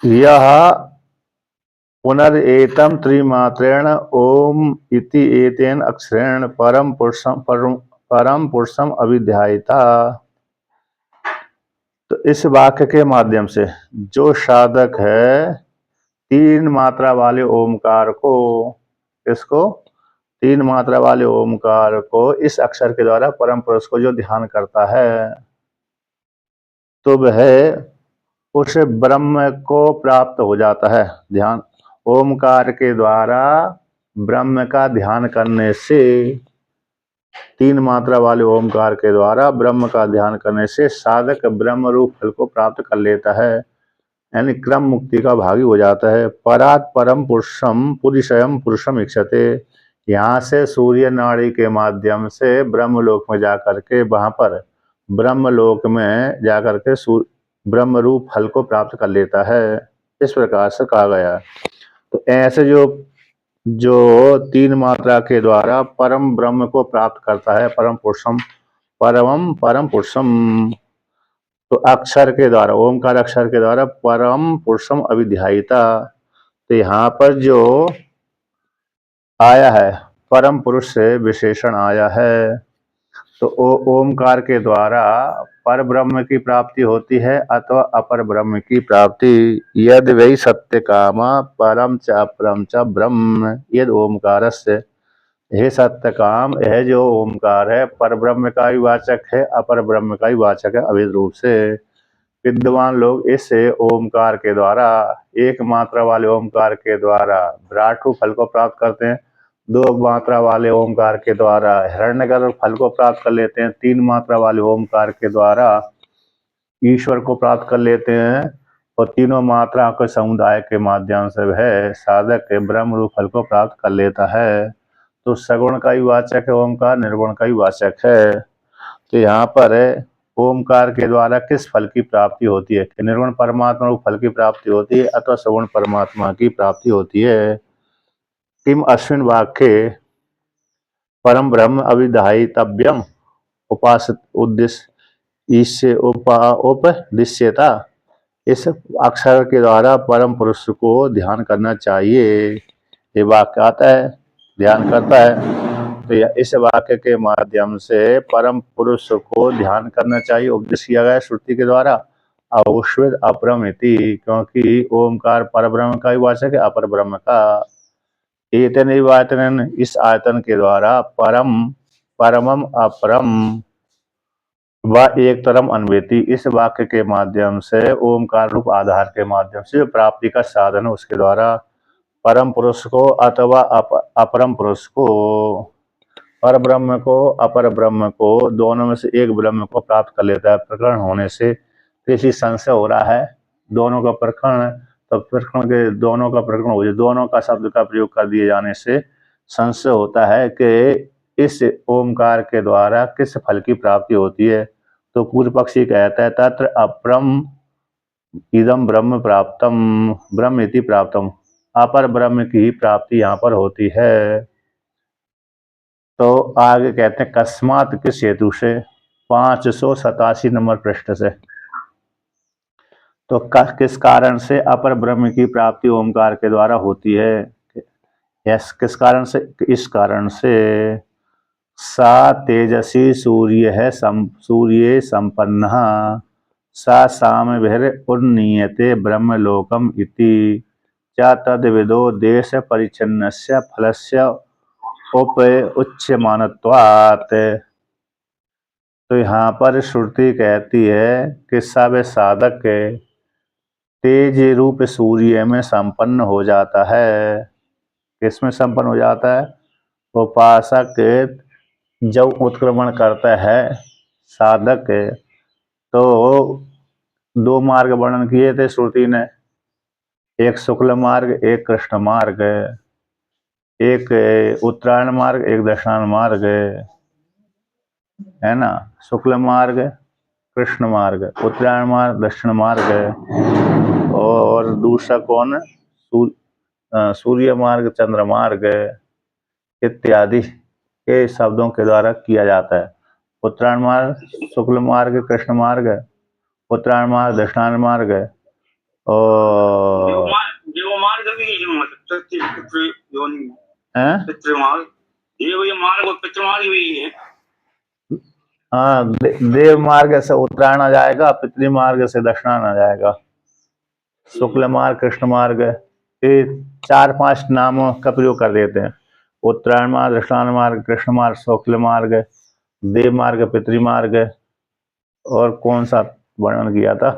यह पुनरेतं त्रिमात्रेण ओम इति एतेन अक्षरेण परम पुरुषम अभिध्यायिता। तो इस वाक्य के माध्यम से जो साधक है तीन मात्रा वाले ओमकार को, इसको तीन मात्रा वाले ओमकार को इस अक्षर के द्वारा परम पुरुष को जो ध्यान करता है तो वह उस ब्रह्म को प्राप्त हो जाता है। ध्यान ओमकार के द्वारा ब्रह्म का ध्यान करने से, तीन मात्रा वाले ओमकार के द्वारा ब्रह्म का ध्यान करने से साधक ब्रह्म रूप फल को प्राप्त कर लेता है, यानी क्रम मुक्ति का भागी हो जाता है। परात परम पुरुषम पुरुषयम पुरुषम इक्षते। यहाँ से सूर्य नाड़ी के माध्यम से ब्रह्मलोक में जाकर के, वहां पर ब्रह्मलोक में जाकर के ब्रह्म रूप फल को प्राप्त कर लेता है। इस प्रकार से कहा गया। तो ऐसे जो जो तीन मात्रा के द्वारा परम ब्रह्म को प्राप्त करता है, परम पुरुषम, परम पुरुषम, तो अक्षर के द्वारा, ओमकार अक्षर के द्वारा परम पुरुषम अभिध्यायिता। तो यहाँ पर जो आया है परम पुरुष से विशेषण आया है, तो ओमकार के द्वारा पर ब्रह्म की प्राप्ति होती है अथवा अपर ब्रह्म की प्राप्ति। यद वही सत्य कामा परम च अपरम च ब्रह्म यद ओमकार से। हे सत्य काम, यह जो ओमकार है पर ब्रह्म का ही वाचक है, अपर ब्रह्म का ही वाचक है अभेद रूप से। विद्वान लोग इस ओमकार के द्वारा, एक मात्रा वाले ओमकार के द्वारा विराट रूप फल को प्राप्त करते हैं, दो मात्रा वाले ओमकार के द्वारा हिरण्यगर्भ फल को प्राप्त कर लेते हैं, तीन मात्रा वाले ओमकार के द्वारा ईश्वर को प्राप्त कर लेते हैं, और तीनों मात्रा के समुदाय के माध्यम से वह साधक के ब्रह्म रूप फल को प्राप्त कर लेता है। तो सगुण का ही वाचक है ओमकार, निर्गुण का ही वाचक है। तो यहाँ पर ओमकार के द्वारा किस फल की प्राप्ति होती है? निर्गुण परमात्मा रूप फल की प्राप्ति होती है अथवा सगुण परमात्मा की प्राप्ति होती है। किम अश्विन वाक्य परम ब्रह्म अविधायितव्यम उपासित उद्देश्य इससे उपदिश्यता। इस अक्षर के द्वारा परम पुरुष को ध्यान करना चाहिए। ये वाक्य आता है, ध्यान करता है, तो इस वाक्य के माध्यम से परम पुरुष को ध्यान करना चाहिए, उपदेश किया गया श्रुति के द्वारा। औश्विद अपरम इति, क्योंकि ओमकार पर ब्रह्म का ही वाचक है, अपर ब्रह्म का। एतन आयतन, इस आयतन के द्वारा परम परमम अपरम व एक तरम अन्वेति, इस वाक्य के माध्यम से ओमकार रूप आधार के माध्यम से प्राप्ति का साधन उसके द्वारा परम पुरुष को अथवा अपरम पुरुष को, पर ब्रह्म को अपर ब्रह्म को, दोनों में से एक ब्रह्म को प्राप्त कर लेता है। प्रकरण होने से किसी संशय हो रहा है, दोनों का प्रकरण, तो प्रकरण के दोनों का प्रकरण हो जाए, दोनों का शब्द का प्रयोग कर दिए जाने से संशय होता है कि इस ओमकार के द्वारा किस फल की प्राप्ति होती है। तो पूर्व पक्षी कहता है तत्र अपरम इदम ब्रह्म प्राप्तम ब्रह्म इति प्राप्तम, अपर ब्रह्म की प्राप्ति यहाँ पर होती है। तो आगे कहते हैं कस्मात, किस हेतु से, 587 नंबर पृष्ठ से। तो किस कारण से अपर ब्रह्म की प्राप्ति ओमकार के द्वारा होती है? यस, किस कारण से? इस कारण से सा तेजसी सूर्य है सूर्य संपन्न सा सामभिर उन्नीयते ब्रह्मलोकम इति च तद्विदो देश परिच्छिन्नस्य फलस्य उच्यमानत्वात्। तो यहाँ पर श्रुति कहती है कि सब साधक तेज रूप सूर्य में संपन्न हो जाता है। किसमें संपन्न हो जाता है? उपासक जब उत्क्रमण करता है साधक, तो दो मार्ग वर्णन किए थे श्रुति ने, एक शुक्ल मार्ग, एक कृष्ण मार्ग, एक उत्तरायण मार्ग, एक दक्षिणायन मार्ग, है ना। शुक्ल मार्ग, कृष्ण मार्ग, उत्तरायण मार्ग, दक्षिण मार्ग, और दूसरा कौन? सूर्य मार्ग, चंद्र मार्ग इत्यादि के शब्दों के द्वारा किया जाता है। उत्तरायण मार्ग, शुक्ल मार्ग, कृष्ण मार्ग, उत्तरायण मार्ग, दक्षिणायन मार्ग, और हाँ, देव मार्ग से उत्तरायण आ जाएगा, पितृ मार्ग से दक्षिणायन आ जाएगा। शुक्ल मार्ग, कृष्ण मार्ग, ये 4-5 नामों का प्रयोग कर देते हैं। उत्तरायण मार्ग, दक्षिणायन मार्ग, कृष्ण मार्ग, शुक्ल मार्ग, देव मार्ग, पितृ मार्ग, और कौन सा वर्णन किया था?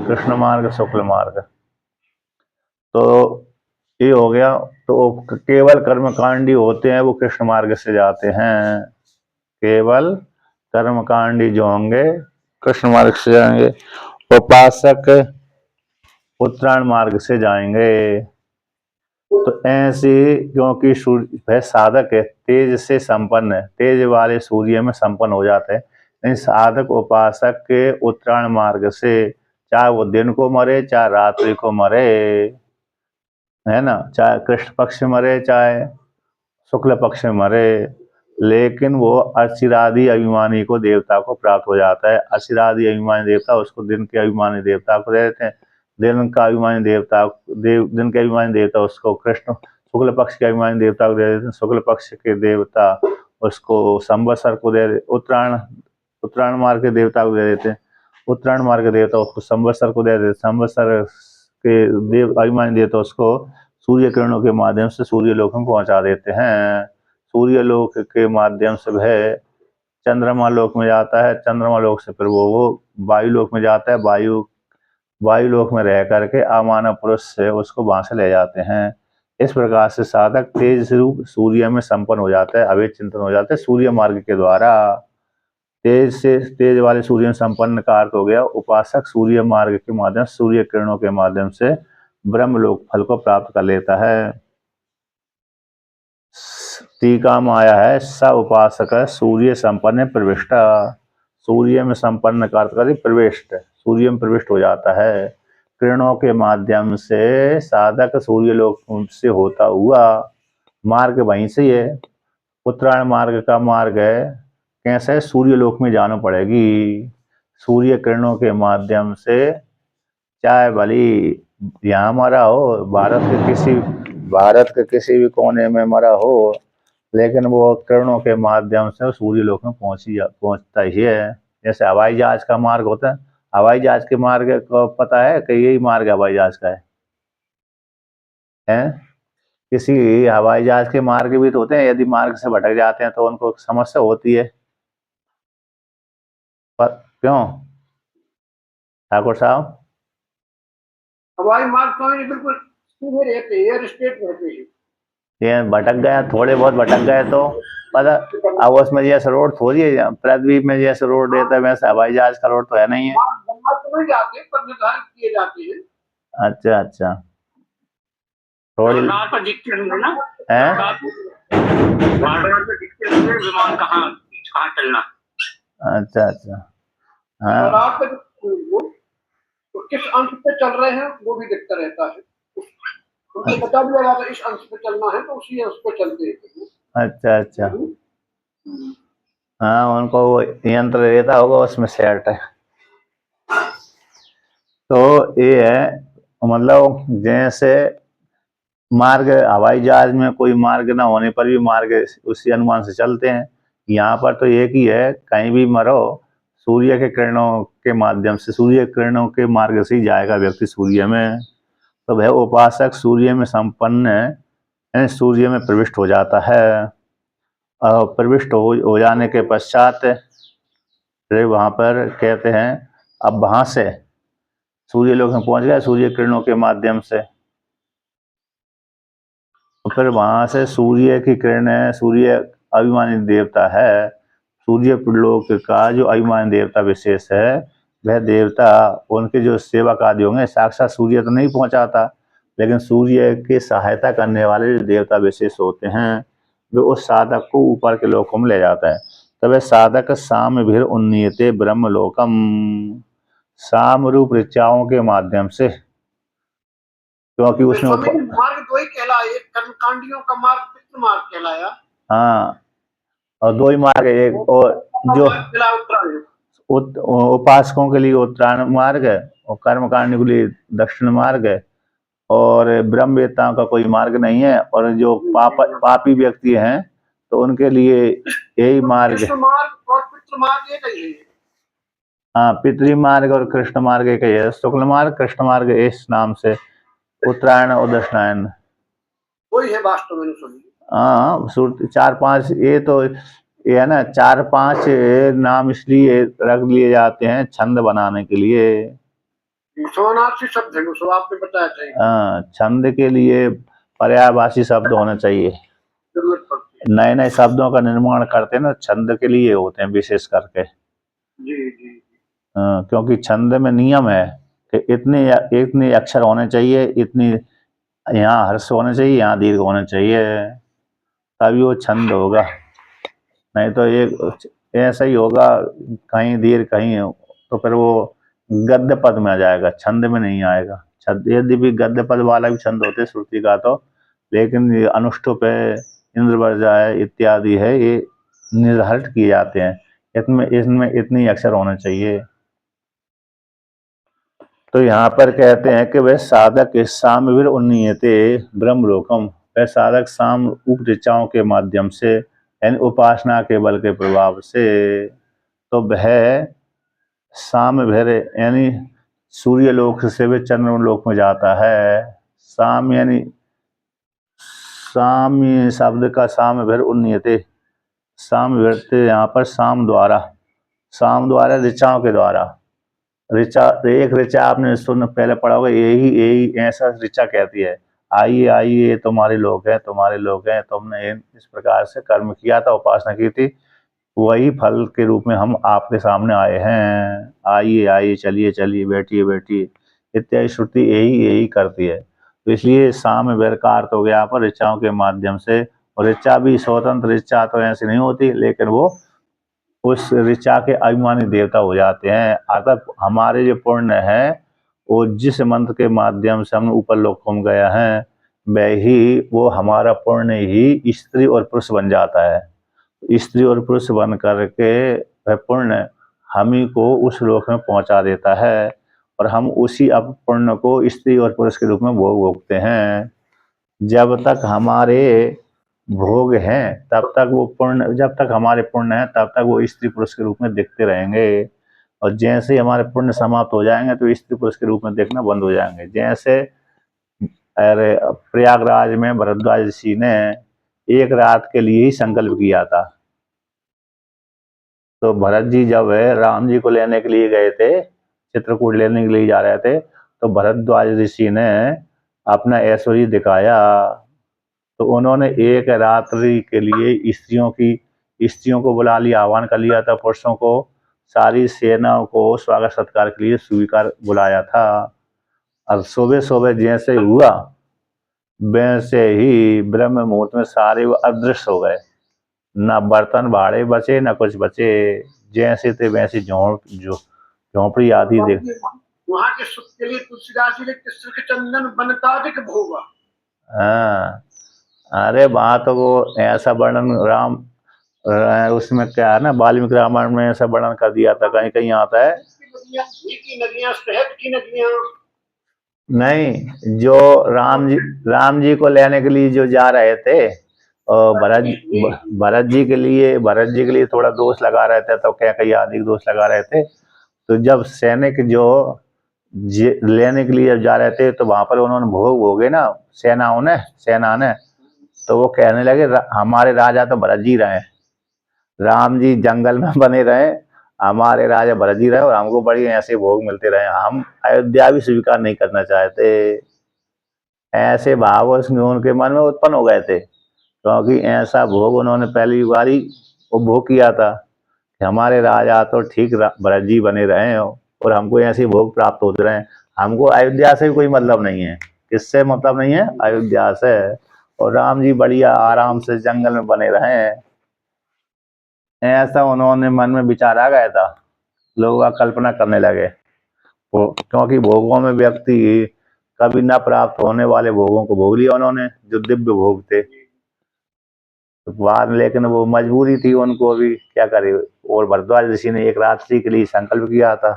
कृष्ण मार्ग, शुक्ल मार्ग। तो ये हो गया। तो केवल कर्मकांडी होते हैं वो कृष्ण मार्ग से जाते हैं, केवल कर्मकांडी जो होंगे कृष्ण मार्ग से जाएंगे। उपासक उत्तरायण मार्ग से जाएंगे। तो ऐसे, क्योंकि सूर्य वह साधक है, तेज से संपन्न है, तेज वाले सूर्य में संपन्न हो जाते हैं। साधक उपासक के उत्तरायण मार्ग से, चाहे वो दिन को मरे चाहे रात्रि को मरे, है ना, चाहे कृष्ण पक्ष में मरे चाहे शुक्ल पक्ष में मरे, लेकिन वो अचिरादि अभिमानी को देवता को प्राप्त हो जाता है। अचिरादि अभिमानी देवता उसको दिन के अभिमानी देवता को दे देते हैं। दिन का अभिमानी देवता दिन के अभिमानी देवता उसको कृष्ण, शुक्ल पक्ष के अभिमानी देवता को दे देते हैं। शुक्ल पक्ष के देवता उसको संवत्सर को दे देते, उत्तरायण मार्ग के देवता को दे देते हैं। उत्तरायण मार्ग के देवता उसको संवत्सर को दे देते, संवत्सर के देव अभिमानी देवता उसको सूर्य किरणों के माध्यम से सूर्य लोक में पहुंचा देते हैं। सूर्य लोक के माध्यम से वह चंद्रमा लोक में जाता है, चंद्रमा लोक से फिर वो वायु लोक में जाता है, वायु लोक में रह करके अमानव पुरुष से उसको वहां से ले जाते हैं। इस प्रकार से साधक तेज रूप सूर्य में संपन्न हो जाता है, अवैध चिंतन हो जाता है सूर्य मार्ग के द्वारा। तेज वाले सूर्य में संपन्न का अर्थ हो गया उपासक सूर्य मार्ग के माध्यम, सूर्य किरणों के माध्यम से ब्रह्मलोक फल को प्राप्त कर लेता है। टीका में आया है, स उपासक सूर्य संपन्न प्रविष्ट। सूर्य में संपन्न का अर्थ कर प्रविष्ट, सूर्य में प्रविष्ट हो जाता है। किरणों के माध्यम से साधक सूर्य लोक से होता हुआ, मार्ग वहीं से है, उत्तरायण मार्ग का मार्ग है। कैसे? सूर्य लोक में जाना पड़ेगी सूर्य किरणों के माध्यम से, चाहे भली यहाँ मरा हो, भारत के किसी भी कोने में मरा हो, लेकिन वो किरणों के माध्यम से सूर्य लोक में पहुंचता ही है। जैसे हवाई जहाज का मार्ग होता है, हवाई जहाज के मार्ग को पता है कि यही मार्ग हवाई जहाज का है? किसी हवाई जहाज के मार्ग भी तो होते हैं, यदि मार्ग से भटक जाते हैं तो उनको समस्या होती है। पर क्यों ठाकुर साहब? हवाई मार्ग तो बिल्कुल सीधे रहते हैं, एयर स्ट्रेट रहते हैं। ये भटक गया, थोड़े बहुत भटक गए तो पता, अब उसमें जैसे रोड थोड़ी है, पृथ्वी में जैसे रोड रहता है वैसे हवाई जहाज का रोड तो है नहीं है। तो नहीं जाते, पर निर्धारित किए जाते हैं। अच्छा अच्छा, थोड़ी है विमान कहाँ चलना। अच्छा अच्छा, हाँ, तो किस अंश पे चल रहे हैं वो भी दिखता रहता है, उनको पता भी लगा इस अंश पे चलना है तो उसी अंश पे चलते हैं। अच्छा अच्छा, हाँ, उनको वो यंत्र रहता होगा उसमें सेट है। तो ये है, मतलब जैसे मार्ग हवाई जहाज में कोई मार्ग ना होने पर भी मार्ग उसी अनुमान से चलते हैं। यहाँ पर तो एक ही है, कहीं भी मरो सूर्य के किरणों के माध्यम से, सूर्य किरणों के मार्ग से ही जाएगा व्यक्ति सूर्य में। तो वह उपासक सूर्य में संपन्न सूर्य में प्रविष्ट हो जाता है। और प्रविष्ट हो जाने के पश्चात फिर वहाँ पर कहते हैं, अब वहाँ से सूर्य लोक में पहुँच गया सूर्य किरणों के माध्यम से। फिर वहां से सूर्य की किरणें, सूर्य अभिमानी देवता है, सूर्य लोक का जो अभिमानी देवता विशेष है, वह देवता उनके जो सेवक आदि होंगे, साक्षात सूर्य तो नहीं पहुंचाता, लेकिन सूर्य की सहायता करने वाले जो देवता विशेष होते हैं, वे उस साधक को ऊपर के लोकों में ले जाता है। तब साधक साम भीर उन्नीयते ब्रह्मलोकम, साम रूप ऋचाओं के माध्यम से, क्योंकि उसमें मार्ग दो ही कहलाया, एक कर्मकांडियों का मार्ग पितृ मार्ग कहलाया। हाँ, और दो ही मार्ग है, एक और जो उपासकों के लिए उत्तरायण मार्ग है, और कर्म कांड के लिए दक्षिण मार्ग है, और ब्रह्मवेत्ताओं का कोई मार्ग नहीं है, और जो पापी व्यक्ति हैं तो उनके लिए यही मार्ग है। कृष्ण मार्ग और पितृ मार्ग एक ही है। हाँ, पितृ मार्ग और कृष्ण मार्ग एक ही है। शुक्ल मार्ग कृष्ण मार्ग इस नाम से, उत्तरायण और दक्षिणायन। वही है वास्तव में सभी। हाँ, चार पांच ये तो ये है ना, चार पांच नाम इसलिए रख लिए जाते हैं छंद बनाने के लिए। समानार्थी शब्द है, सब आपने बताया चाहिए। हाँ, छंद के लिए पर्यायवाची शब्द होना चाहिए। जरूरत पड़ती है। नए नए शब्दों का निर्माण करते हैं ना, छंद के लिए होते हैं विशेष करके। जी जी। क्योंकि छंद में नियम है कि इतने अक्षर होने चाहिए, इतनी यहाँ हर्ष होने चाहिए, यहाँ दीर्घ होने चाहिए, तभी वो छंद होगा। नहीं तो एक ऐसा ही होगा, कहीं दीर्घ कहीं तो फिर वो गद्य पद में आ जाएगा, छंद में नहीं आएगा। छंद यदि भी गद्य पद वाला भी छंद होते श्रुति का तो, लेकिन ये अनुष्टुप है, इंद्रवर्जा है इत्यादि है, ये निर्धारित किए जाते हैं, इसमें इसमें इतनी अक्षर होने चाहिए। तो यहाँ पर कहते हैं कि वह साधक सामवीर उन्नीयते ब्रह्मलोकम, वह साधक साम उपऋचाओं के माध्यम से यानी उपासना के बल के प्रभाव से, तो वह सामवीर यानी सूर्य लोक से वह चंद्र लोक में जाता है। साम यानी साम शब्द का सामवीर उन्नीयते, सामवीर यहाँ पर साम द्वारा ऋचाओं के द्वारा। ऋचा, एक ऋचा आपने सुन पहले पढ़ा होगा, यही यही ऐसा ऋचा कहती है, आइए आइए तुम्हारे लोग हैं, तुम्हारे लोग हैं, तुमने इस प्रकार से कर्म किया था, उपासना की थी, वही फल के रूप में हम आपके सामने आए हैं, आइए आइए, चलिए चलिए, बैठिए बैठिए, इत्यादि श्रुति यही यही करती है। तो इसलिए साम वेर का अर्थ हो गया यहाँ पर ऋचाओं के माध्यम से। और ऋचा भी स्वतंत्र ऋचा तो ऐसी नहीं होती, लेकिन वो उस ऋचा के अभिमानी देवता हो जाते हैं। अर्थात हमारे जो पुण्य है वो जिस मंत्र के माध्यम से हम ऊपर लोकों में गया है, वह ही वो हमारा पुण्य ही स्त्री और पुरुष बन जाता है। स्त्री और पुरुष बन करके वह पुण्य हम ही को उस लोक में पहुंचा देता है, और हम उसी अब पुण्य को स्त्री और पुरुष के रूप में भोगते हैं। जब तक हमारे भोग हैं तब तक वो पुण्य, जब तक हमारे पुण्य हैं तब तक वो स्त्री पुरुष के रूप में दिखते रहेंगे, और जैसे ही हमारे पुण्य समाप्त हो जाएंगे तो स्त्री पुरुष के रूप में देखना बंद हो जाएंगे। जैसे अरे प्रयागराज में भरद्वाज ऋषि ने एक रात के लिए ही संकल्प किया था। तो भरत जी जब राम जी को लेने के लिए गए थे, चित्रकूट लेने के लिए जा रहे थे, तो भरद्वाज ऋषि ने अपना ऐश्वर्य दिखाया। तो उन्होंने एक रात्रि के लिए स्त्रियों को बुला लिया, आह्वान कर लिया था, पुरुषों को, सारी सेनाओं को स्वागत सत्कार के लिए स्वीकार बुलाया था। और सुबह सुबह जैसे हुआ वैसे ही ब्रह्म मुहूर्त में सारे वो अदृश्य हो गए, ना बर्तन भाड़े बचे ना कुछ बचे, जैसे थे वैसे झोंपड़ी आदि देख। वहाँ के सुख के लिए तुलसीदास जी ने कृष्ण चंदन बनतादिक भोगा। हाँ, अरे वहाँ तो वो ऐसा वर्णन राम उसमें क्या है ना, वाल्मीकि रामायण में ऐसा वर्णन कर दिया था, कहीं कहीं आता है। नदियाँ, शहद की नदियाँ। नहीं, जो राम जी को लेने के लिए जो जा रहे थे, और भरत जी के लिए थोड़ा दोष लगा रहे थे, तो क्या कई अधिक दोष लगा रहे थे। तो जब सैनिक जो लेने के लिए जब जा रहे थे, तो वहां पर उन्होंने भोग भोगे ना, सेना ने, तो वो कहने लगे हमारे राजा तो भरत जी रहे, राम जी जंगल में बने रहे, हमारे राजा भरत जी रहे, और हमको बड़ी ऐसे भोग मिलते रहे, हम अयोध्या भी स्वीकार नहीं करना चाहते। ऐसे भाव उनके मन में उत्पन्न हो गए थे, क्योंकि ऐसा भोग उन्होंने पहली बारी उपभोग किया था कि हमारे राजा तो ठीक भरत जी बने रहे हैं, और हमको ऐसे भोग प्राप्त होते रहे। हमको अयोध्या से भी कोई मतलब नहीं है, किससे मतलब नहीं है, अयोध्या से। और राम जी बढ़िया आराम से जंगल में बने रहे हैं, ऐसा उन्होंने मन में विचार आ गया था। लोग कल्पना करने लगे, क्योंकि भोगों में व्यक्ति कभी न प्राप्त होने वाले भोगों को भोग लिया उन्होंने, जो दिव्य भोग थे। तो बाद में लेकिन वो मजबूरी थी उनको भी, क्या करे। और भरद्वाज ऋषि ने एक रात्रि के लिए संकल्प किया था,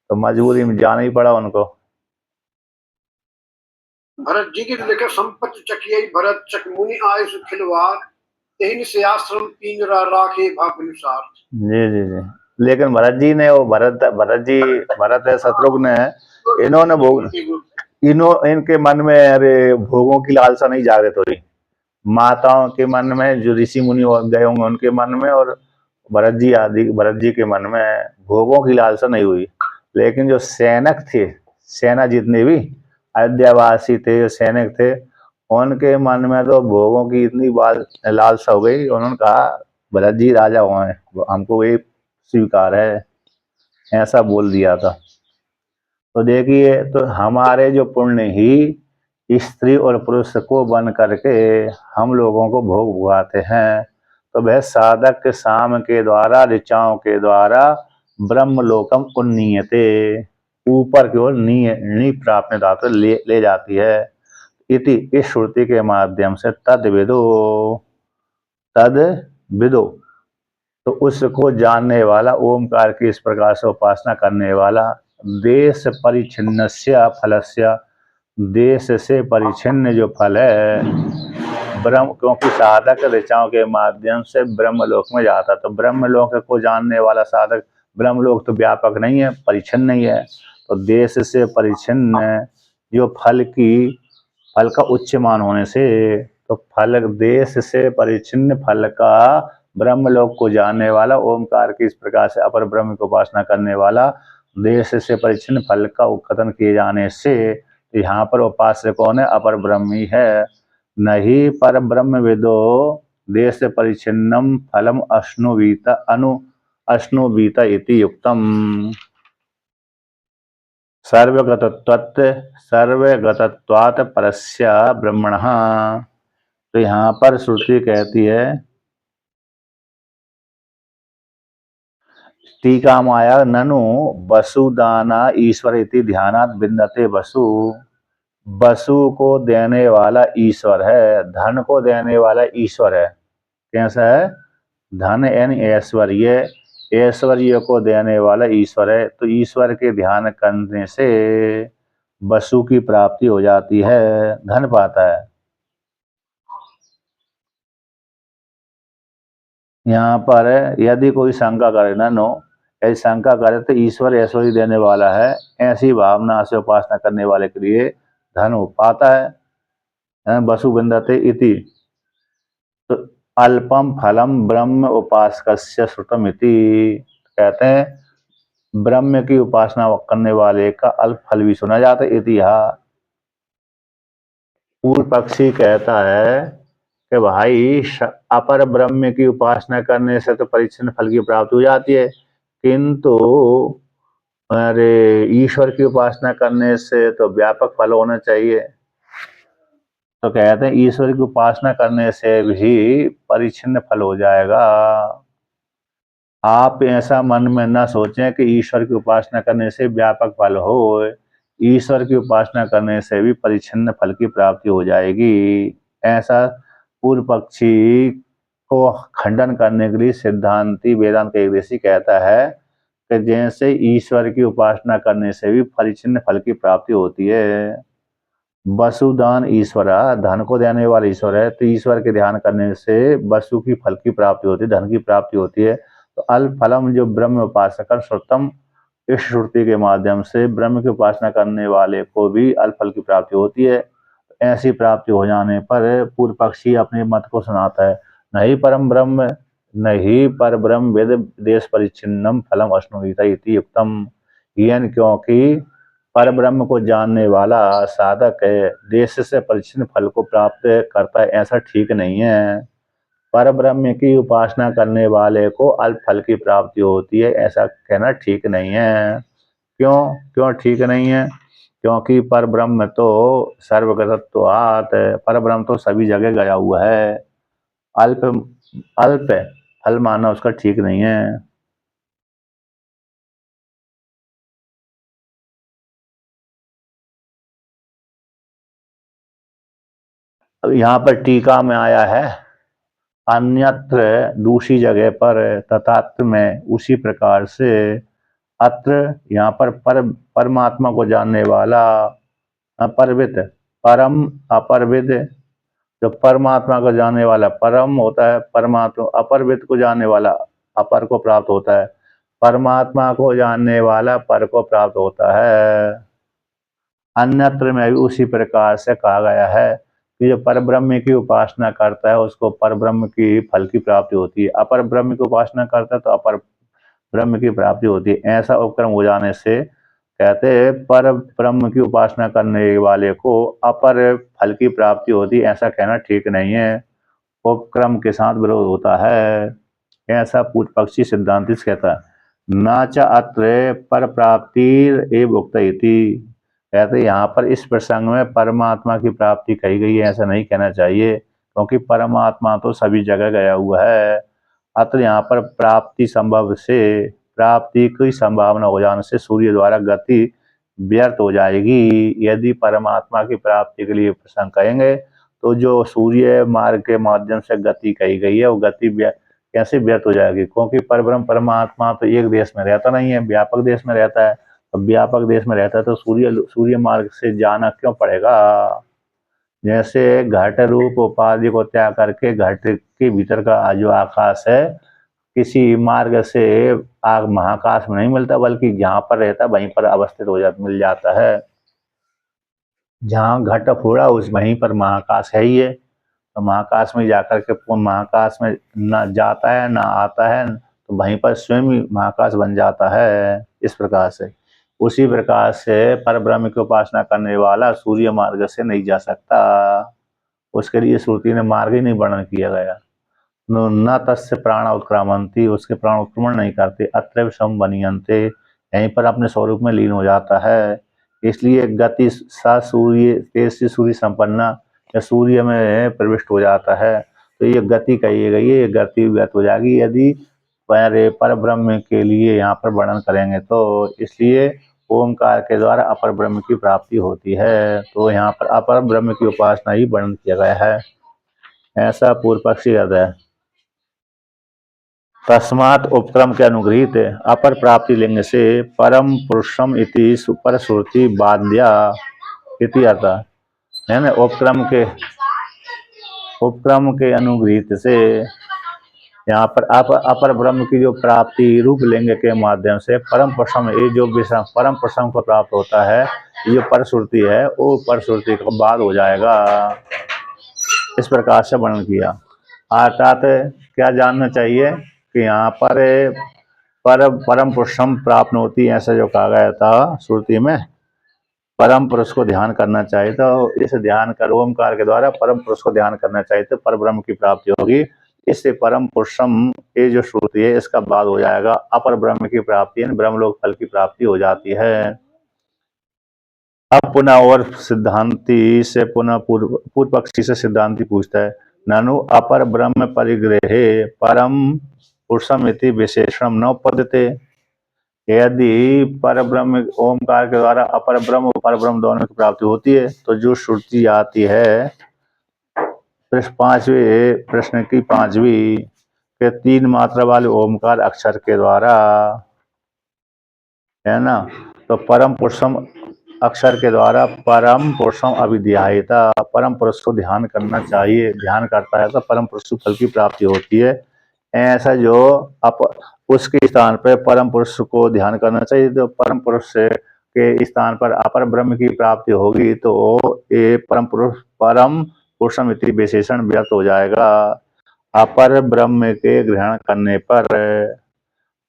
तो मजबूरी में जाना ही पड़ा उनको। भरत जी के लेकर संपत्ति चकिए भरत चक मुनि आय सु खिलवार तेहिन से आश्रम पिंजरा राखे भाग्यनुसार। जी जी जी। लेकिन भरत जी ने वो भरत है शत्रुघ्न है, इन्होंने भोग इनके मन में अरे भोगों की लालसा नहीं जागृत हो रही। माताओं के मन में जो ऋषि मुनि गए होंगे उनके मन में, और भरत जी के मन में भोगों की लालसा नहीं हुई। लेकिन जो सैनिक थे, सेना जितने भी अयोध्यावासी थे, जो सैनिक थे, उनके मन में तो भोगों की इतनी लालसा हो गई, उन्होंने कहा भरत जी राजा हुए, हमको ये स्वीकार है, ऐसा बोल दिया था। तो देखिए, तो हमारे जो पुण्य ही स्त्री और पुरुष को बन करके हम लोगों को भोग भुगाते हैं, तो वह साधक के साम के द्वारा, ऋचाओं के द्वारा ब्रह्मलोकम उन्नीयते, ऊपर की ओर नी प्राप्त धातु ले जाती है। इति इस श्रुति के माध्यम से तद विदो, तो उसको जानने वाला, ओमकार की इस प्रकार से उपासना करने वाला, देश परिच्छिन्नस्य फलस्य, देश से परिच्छिन्न जो फल है ब्रह्म, क्योंकि साधक ऋचाओं के माध्यम से ब्रह्मलोक में जाता, तो ब्रह्मलोक को जानने वाला साधक, ब्रह्मलोक तो व्यापक नहीं है, परिच्छिन्न नहीं है, तो देश से परिच्छिन्न जो फल का उच्च मान होने से, तो फल देश से परिच्छिन्न फल का ब्रह्मलोक को जानने वाला, ओमकार की इस प्रकार से अपर ब्रह्म की उपासना करने वाला, देश से परिच्छिन्न फल का कथन किए जाने से यहाँ पर उपास्य कौन है? अपर ब्रह्म ही है। नहीं पर ब्रह्म विदो देश परिच्छिन्नम फलम अश्नुवीत इति युक्तम। सर्वगतत्वात् परस्य ब्रह्मणः, तो यहाँ पर श्रुति कहती है, टीका माया ननु वसुदाना ईश्वर इति ध्यानात् बिंदते वसु, वसु को देने वाला ईश्वर है, धन को देने वाला ईश्वर है। कैसा है? धन यानी ऐश्वर्य, ऐश्वर्य को देने वाला ईश्वर है। तो ईश्वर के ध्यान करने से वसु की प्राप्ति हो जाती है, धन पाता है। यहाँ पर यदि कोई शंका करे ना, नो ऐसी शंका करे तो ईश्वर ऐश्वर्य देने वाला है, ऐसी भावना से उपासना करने वाले के लिए धन हो पाता है। वसु बिंदते इति, तो अल्पम फलम ब्रह्म उपासकस्य श्रुतम इति, कहते हैं ब्रह्म की उपासना करने वाले का अल्प फल भी सुना जाता है। इति पूर्व पक्षी कहता है कि भाई अपर ब्रह्म की उपासना करने से तो परिच्छिन्न फल की प्राप्ति हो जाती है, किंतु अरे ईश्वर की उपासना करने से तो व्यापक फल होना चाहिए। तो कहते हैं ईश्वर की उपासना करने से भी परिच्छिन्न फल हो जाएगा। आप ऐसा मन में न सोचें कि ईश्वर की उपासना करने से व्यापक फल हो, ईश्वर की उपासना करने से भी परिच्छिन्न फल की प्राप्ति हो जाएगी। ऐसा पूर्व पक्षी को खंडन करने के लिए सिद्धांती वेदांत का एक ऋषि कहता है कि जैसे ईश्वर की उपासना करने से भी परिच्छिन्न फल की प्राप्ति होती है। वसुदान ईश्वरा, धन को देने वाला ईश्वर है, तो ईश्वर के ध्यान करने से वसु की फल की प्राप्ति होती है, धन की प्राप्ति होती है। तो अल्प फलम जो ब्रह्म उपासक श्रुतम, इस श्रुति के माध्यम से ब्रह्म की उपासना करने वाले को भी अल्प फल की प्राप्ति होती है। ऐसी प्राप्ति हो जाने पर पूर्व पक्षी अपने मत को सुनाता है, नहीं पर ब्रह्म वेद देश परिच्छिन्नम फलम अश्नुवीत इति युक्तम, क्योंकि पर ब्रह्म को जानने वाला साधक है, देश से परिच्छिन्न फल को प्राप्त करता है, ऐसा ठीक नहीं है। पर ब्रह्म की उपासना करने वाले को अल्प फल की प्राप्ति होती है, ऐसा कहना ठीक नहीं है। क्यों ठीक नहीं है? क्योंकि पर ब्रह्म तो सर्वगतत्वात्, पर ब्रह्म तो सभी जगह गया हुआ है, अल्प अल्प फल मानना उसका ठीक नहीं है। अब यहाँ पर टीका में आया है, अन्यत्र दूसरी जगह पर तथात्म में उसी प्रकार से अत्र यहाँ पर परमात्मा को जानने वाला अपरविद, परम अपरविद, जो परमात्मा को जानने वाला परम होता है, परमात्मा अपरविद को जानने वाला अपर को प्राप्त होता है, परमात्मा को जानने वाला पर को प्राप्त होता है। अन्यत्र में भी उसी प्रकार से कहा गया है कि जो परब्रह्म की उपासना करता है उसको परब्रह्म की फल की प्राप्ति होती है, अपर ब्रह्म की उपासना करता है तो अपर ब्रह्म की प्राप्ति होती है। ऐसा उपक्रम हो जाने से कहते हैं पर ब्रह्म की उपासना करने वाले को अपर फल की प्राप्ति होती है, ऐसा कहना ठीक नहीं है, उपक्रम के साथ विरोध होता है, ऐसा पूर्व पक्षी सिद्धांत कहता है। नाच अत्र पर प्राप्ति एव उक्त इति, कहते यहाँ पर इस प्रसंग में परमात्मा की प्राप्ति कही गई है, ऐसा नहीं कहना चाहिए, क्योंकि परमात्मा तो सभी जगह गया हुआ है। अतः यहाँ पर प्राप्ति संभव से प्राप्ति की संभावना हो जाने से सूर्य द्वारा गति व्यर्थ हो जाएगी। यदि परमात्मा की प्राप्ति के लिए प्रसंग कहेंगे तो जो सूर्य मार्ग के माध्यम से गति कही गई है वो गति कैसे व्यर्थ हो जाएगी, क्योंकि परब्रह्म परमात्मा तो एक देश में रहता नहीं है, व्यापक देश में रहता है। तो व्यापक देश में रहता है तो सूर्य मार्ग से जाना क्यों पड़ेगा। जैसे घट रूप उपाधि को त्याग करके घट के भीतर का जो आकाश है किसी मार्ग से आग महाकाश में नहीं मिलता, बल्कि जहां पर रहता वहीं पर अवस्थित हो मिल जाता है। जहां घट फोड़ा उस वहीं पर महाकाश है ही है, तो महाकाश में जाकर के महाकाश में ना जाता है ना आता है, तो वहीं पर स्वयं ही महाकाश बन जाता है। इस प्रकार से उसी प्रकार से परब्रह्म की उपासना करने वाला सूर्य मार्ग से नहीं जा सकता, उसके लिए श्रुति ने मार्ग ही नहीं वर्णन किया गया। न तस्य प्राण उत्क्रामंती, उसके प्राण उत्क्रमण नहीं करते, अत्रैव संबनियंते, यहीं पर अपने स्वरूप में लीन हो जाता है। इसलिए गति सा सूर्य तेज से सूर्य संपन्ना, या सूर्य में प्रविष्ट हो जाता है तो ये गति कही गई है, ये गति व्यर्थ हो जाएगी यदि पर ब्रह्म के लिए यहाँ पर वर्णन करेंगे तो। इसलिए ओमकार के द्वारा अपर ब्रह्म की प्राप्ति होती है, तो यहाँ पर अपर ब्रह्म की उपासना ही वर्णन किया गया है, ऐसा पूर्व पक्षी कहता है। तस्मात् उपक्रम के अनुगृहित अपर प्राप्ति लिंग से परम पुरुषम इति सुपर श्रुति बाध्या इति अर्थ है ना। उपक्रम के अनुगृहित से यहाँ पर अपर ब्रह्म की जो प्राप्ति रूप लिंग के माध्यम से परम पुरुषम, ये जो परम पुरुषम को प्राप्त होता है, ये परश्रुति है, वो परश्रुति का बाद हो जाएगा। इस प्रकार से वर्णन किया। अर्थात क्या जानना चाहिए कि यहाँ पर परम पुरुषम प्राप्त होती है, ऐसा जो कहा गया था श्रुति में, परम पुरुष को ध्यान करना चाहिए, तो इस ध्यान कर ओमकार के द्वारा परम पुरुष को ध्यान करना चाहिए तो पर ब्रह्म की प्राप्ति होगी। इससे परम पुरुषम ये जो श्रुति है इसका बाद हो जाएगा, अपर ब्रह्म की प्राप्ति ब्रह्मलोक फल की प्राप्ति हो जाती है। अब पुनः और सिद्धांति से पुनः पूर्व पक्षी से सिद्धांति पूछता है, ननु अपर ब्रह्म परिग्रहे परम पुरुषम इति विशेषण न पदते, यदि पर ब्रह्म ओमकार के द्वारा अपर ब्रह्म और पर ब्रह्म दोनों की प्राप्ति होती है तो जो श्रुति आती है पांचवें प्रश्न की पांचवी के 3 मात्रा वाले ओमकार अक्षर के द्वारा, है ना, तो परम पुरुषम अक्षर के द्वारा परम पुरुषम अभिध्यायता, परम पुरुष को ध्यान करना चाहिए, ध्यान करता है तो परम पुरुष फल की प्राप्ति होती है। ऐसा जो उसके स्थान पर परम पुरुष को ध्यान करना चाहिए, तो परम पुरुष के स्थान पर अपर ब्रह्म की प्राप्ति होगी तो ये परम पुरुषम इति विशेषण व्यर्थ हो जाएगा। अपर ब्रह्म के ग्रहण करने पर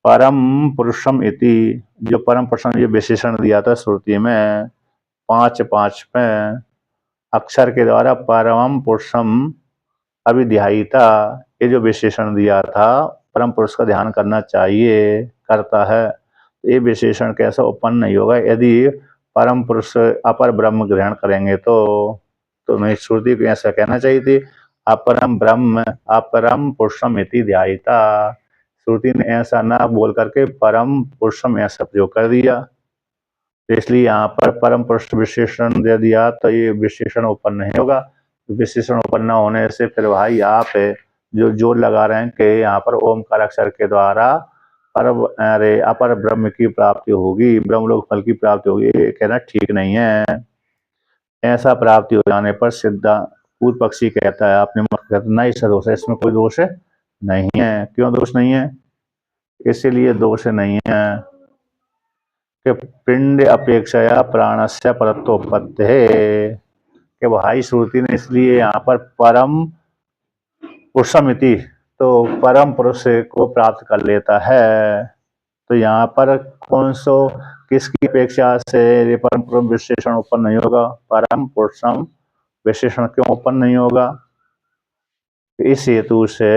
परम पुरुषम इति, जो परम पुरुषम ये विशेषण दिया था श्रुति में 5 में अक्षर के द्वारा परम पुरुषम अभिध्यायिता, ये जो विशेषण दिया था परम पुरुष का ध्यान करना चाहिए, करता है, ये विशेषण कैसा उत्पन्न नहीं होगा यदि परम पुरुष अपर ब्रह्म ग्रहण करेंगे तो नहीं, श्रुति को ऐसा कहना चाहिए थी अपरम ब्रह्म अपरम पुरुषम इति ध्यायिता, श्रुति ने ऐसा ना बोल करके परम पुरुषम ऐसा प्रयोग कर दिया, इसलिए यहाँ पर परम पुरुष विशेषण दे दिया तो ये विशेषण उत्पन्न नहीं होगा। विशेषण उत्पन्न होने से फिर भाई आप जो जोर लगा रहे हैं कि यहाँ पर ओमकार अक्षर के द्वारा अपर ब्रह्म की प्राप्ति होगी, ब्रह्मलोक फल की प्राप्ति होगी, ये कहना ठीक नहीं है। ऐसा प्राप्ति हो जाने पर पूर्व पक्षी कहता है, आपने मत कहता नहीं सदोष है, इसमें कोई दोष नहीं है। क्यों दोष नहीं है? इसीलिए दोष नहीं है कि पिंड अपेक्षया प्राणस्य परत्वोत्पत्ति है कि भाई श्रुति ने इसलिए यहाँ पर परम पुरुषमिति, तो परम पुरुष को प्राप्त कर लेता है। तो यहाँ पर कौन सो किसकी अपेक्षा से ये परम पुरुष विशेषण उत्पन्न नहीं होगा? परम पुरुषम विशेषण क्यों उत्पन्न नहीं होगा? इस हेतु से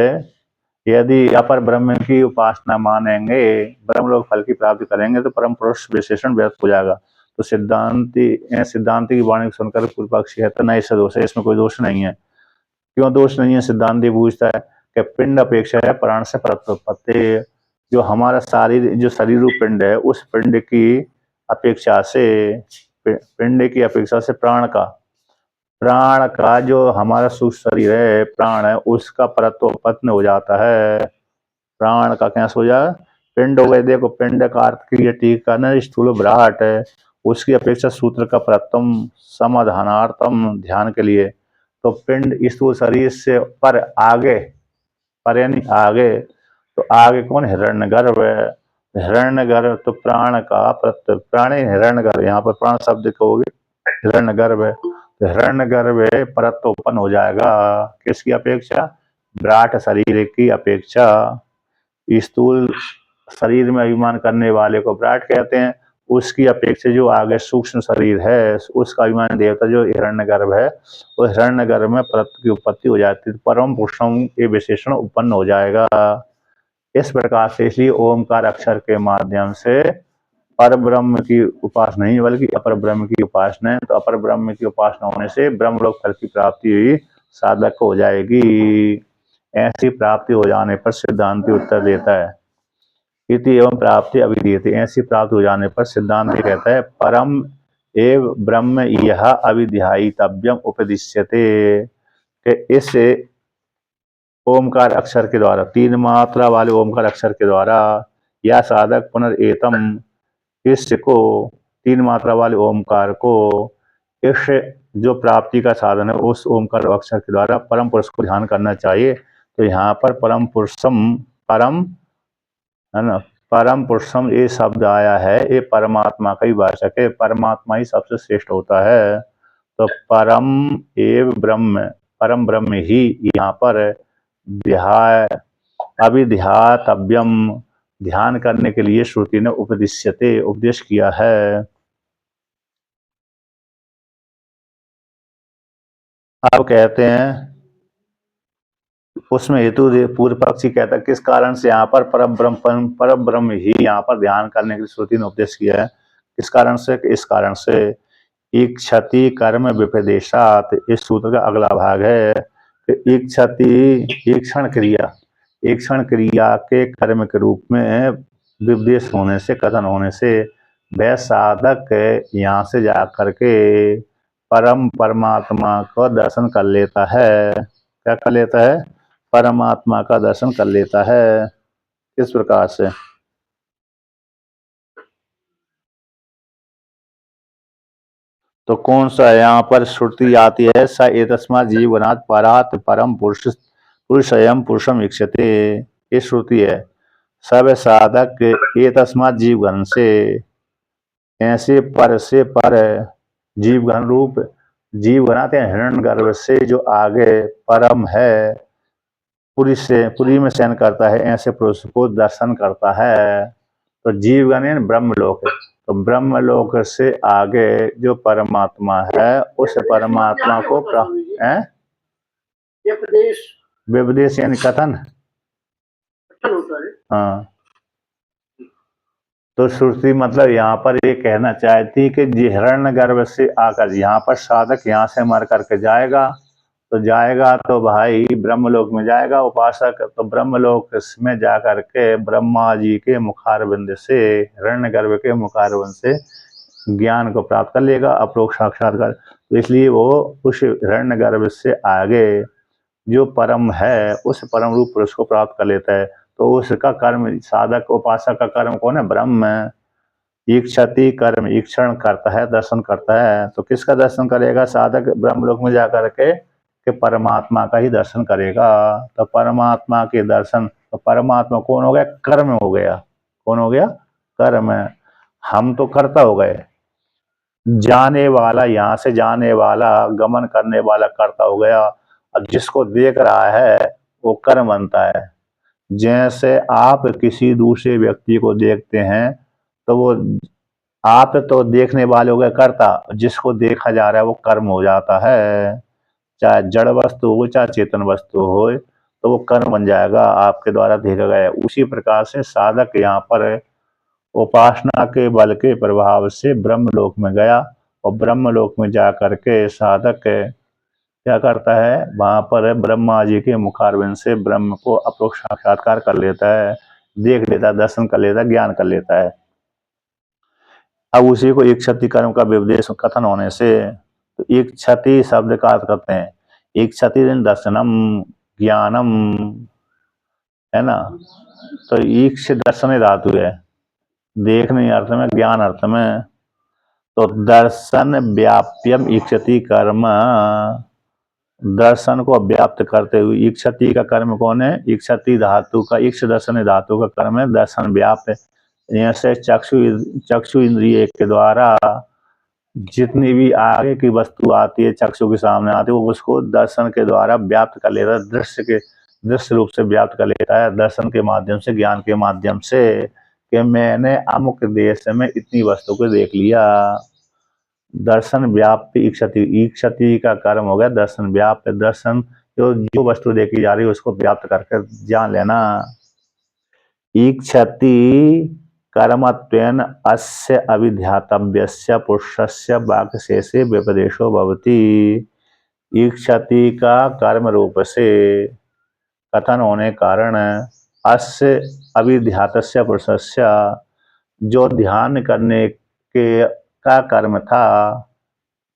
यदि अपर ब्रह्म की उपासना मानेंगे, ब्रह्मलोक फल की प्राप्ति करेंगे, तो परम पुरुष विशेषण व्यर्थ हो जाएगा। तो सिद्धांति की वाणी सुनकर पूर्व पक्षी कहता नहीं सदोष है, इसमें कोई दोष नहीं है। क्यों दोष नहीं है? सिद्धांति पूछता है कि पिंड अपेक्षा है प्राण से परत्वोत्पत्ति, जो हमारा शरीर रूप पिंड है, उस पिंड की अपेक्षा से प्राण का जो हमारा सूक्ष्म शरीर है, प्राण है, उसका परत्वोत्पन्न हो जाता है। प्राण का कैसे हो जाए? पिंड हो गए। देखो पिंड का अर्थ क्रिएटिव का न स्थूल विराट है, उसकी अपेक्षा सूत्र का प्रथम समाधानार्थम ध्यान के लिए। तो पिंड स्थूल शरीर से पर यानी आगे, तो आगे कौन? हिरण्यगर्भ है। हिरण्यगर्भ तो प्राण का प्राण हिरण्यगर्भ, यहाँ पर प्राण शब्द कहोगे, हिरण्यगर्भ है। तो हिरण्यगर्भ परत्व उत्पन्न हो जाएगा। किसकी अपेक्षा? विराट शरीर की अपेक्षा। स्थूल शरीर में अभिमान करने वाले को विराट कहते हैं, उसकी अपेक्षा जो आगे सूक्ष्म शरीर है, उसका अभिमान देवता जो हिरण्यगर्भ है, वो हिरण्यगर्भ में परत्व की उत्पत्ति हो जाती है, परम पुरुषों के विशेषण उत्पन्न हो जाएगा। इस प्रकार से इसलिए ओमकार अक्षर के माध्यम से पर ब्रह्म की उपासना नहीं बल्कि अपर ब्रह्म की उपासना है। तो अपर ब्रह्म की उपासना होने से ब्रह्मलोक फल की प्राप्ति साधक हो जाएगी। ऐसी प्राप्ति हो जाने पर सिद्धांति उत्तर देता है, इति एवं प्राप्ति अविधीयते। ऐसी प्राप्ति हो जाने पर सिद्धांति कहता है परम एव ब्रह्म यह अविध्यायितव्यम उपदिश्यते, कि इस ओमकार अक्षर के द्वारा, 3 मात्रा वाले ओमकार अक्षर के द्वारा, या साधक पुनर्एतम, इसको 3 मात्रा वाले ओमकार को, इस जो प्राप्ति का साधन है उस ओमकार अक्षर के द्वारा परम पुरुष को ध्यान करना चाहिए। तो यहाँ पर परम पुरुषम, परम है ना, परम पुरुषम ये शब्द आया है, ये परमात्मा का ही वाचक है, परमात्मा ही सबसे श्रेष्ठ होता है। तो परम एव ब्रह्म, परम ब्रह्म ही यहाँ पर अविध्यातव्यम, ध्यान करने के लिए श्रुति ने उपदिश्यते, उपदेश किया है। अब कहते हैं उसमें हेतु पूर्व पक्षी कहता है किस कारण से यहाँ पर परम ब्रह्म ही यहाँ पर ध्यान करने के लिए श्रुति ने उपदेश किया है। किस कारण से? इस कारण से इक्षति कर्म विपदेशात, इस सूत्र का अगला भाग है कि ईक्षण क्रिया के कर्म के रूप में विपदेश होने से, कथन होने से, वह साधक यहाँ से जा करके परमात्मा को दर्शन कर लेता है। क्या कर लेता है? परमात्मा का दर्शन कर लेता है। किस प्रकार से? तो कौन सा यहाँ पर श्रुति आती है? स एतस्मात् जीवनात् परात् परम पुरुषयम पुरुषम इक्षते, ये श्रुति है। सब साधक एतस्मात् जीवगण से, ऐसे पर से पर जीवगण रूप, जीवगण आते हैं हिरण्यगर्भ से जो आगे परम है, पुरी में शयन करता है, ऐसे पुरुष को दर्शन करता है। तो जीवगण ब्रह्मलोक, तो ब्रह्मलोक से आगे जो परमात्मा है, उस परमात्मा को विपदेश यानी कथन होता है। हाँ, तो श्रुति मतलब यहाँ पर ये कहना चाहती कि हिरण्यगर्भ से आकर यहाँ पर साधक यहाँ से मर करके जाएगा, तो भाई ब्रह्मलोक में जाएगा उपासक, तो ब्रह्मलोक में जा करके ब्रह्मा जी के मुखारविंद से, हिरण्यगर्भ के मुखारविंद से ज्ञान को प्राप्त कर लेगा, अपरोक्ष साक्षात्कार। तो इसलिए वो उस हिरण्यगर्भ से आगे जो परम है, उस परम रूप पुरुष को प्राप्त कर लेता है। तो उसका कर्म, साधक उपासक का कर्म कौन है? ब्रह्म। ईक्षति कर्म, ईक्षण करता है, दर्शन करता है। तो किसका दर्शन करेगा साधक? ब्रह्मलोक में जाकर के परमात्मा का ही दर्शन करेगा। तो परमात्मा के दर्शन, तो परमात्मा कौन हो गया? कर्म हो गया। कौन हो गया? कर्म। हम तो कर्ता हो गए। जाने वाला, यहाँ से जाने वाला, गमन करने वाला कर्ता हो गया। अब जिसको देख रहा है वो कर्म बनता है। जैसे आप किसी दूसरे व्यक्ति को देखते हैं तो वो, आप तो देखने वाले हो गए कर्ता, जिसको देखा जा रहा है वो कर्म हो जाता है। चाहे जड़ वस्तु हो चाहे चेतन वस्तु हो, तो वो कर्म बन जाएगा, आपके द्वारा देखा गया। उसी प्रकार से साधक यहाँ पर उपासना के बल के प्रभाव से ब्रह्मलोक में गया, और ब्रह्मलोक में जा करके साधक क्या करता है? वहां पर ब्रह्मा जी के मुखारविंद से ब्रह्म को अप्रोक्ष साक्षात्कार कर लेता है, देख लेता है, दर्शन कर लेता है, ज्ञान कर लेता है। अब उसी को इक्षति कर्म का विपदेश कथन होने से, तो इक्षति शब्द का अर्थ करते हैं, इक्षति दर्शनम ज्ञानम, है ना। तो ईक्ष दर्शन धातु है, देखने अर्थ में, ज्ञान अर्थ में। तो दर्शन व्याप्यम इक्षति कर्म, दर्शन को व्याप्त करते हुए। इक्षति का कर्म कौन है? इक्षति धातु का, इक्ष दर्शन धातु का कर्म है दर्शन व्याप्त। जैसे चक्षु इंद्रिय के द्वारा जितनी भी आगे की वस्तु आती है, चक्षु के सामने आती है, वो उसको दर्शन के द्वारा व्याप्त कर लेता है, दृश्य रूप से व्याप्त कर लेता है, दर्शन के माध्यम से, ज्ञान के माध्यम से, कि मैंने अमुक देश में इतनी वस्तु को देख लिया। दर्शन व्याप्त इक्षति, इक्षति का कर्म हो गया दर्शन व्याप्त। दर्शन, जो वस्तु देखी जा रही है उसको व्याप्त करके जान लेना। इक्षति कर्मत्वेन अस्य अविध्यातव्यस्य पुरुषस्य वाक्शेषे व्यपदेशो भवति। इक्षति का कर्म रूप से कथन होने कारण अस्य अविध्यातस्य पुरुषस्य, जो ध्यान करने के का कर्म था,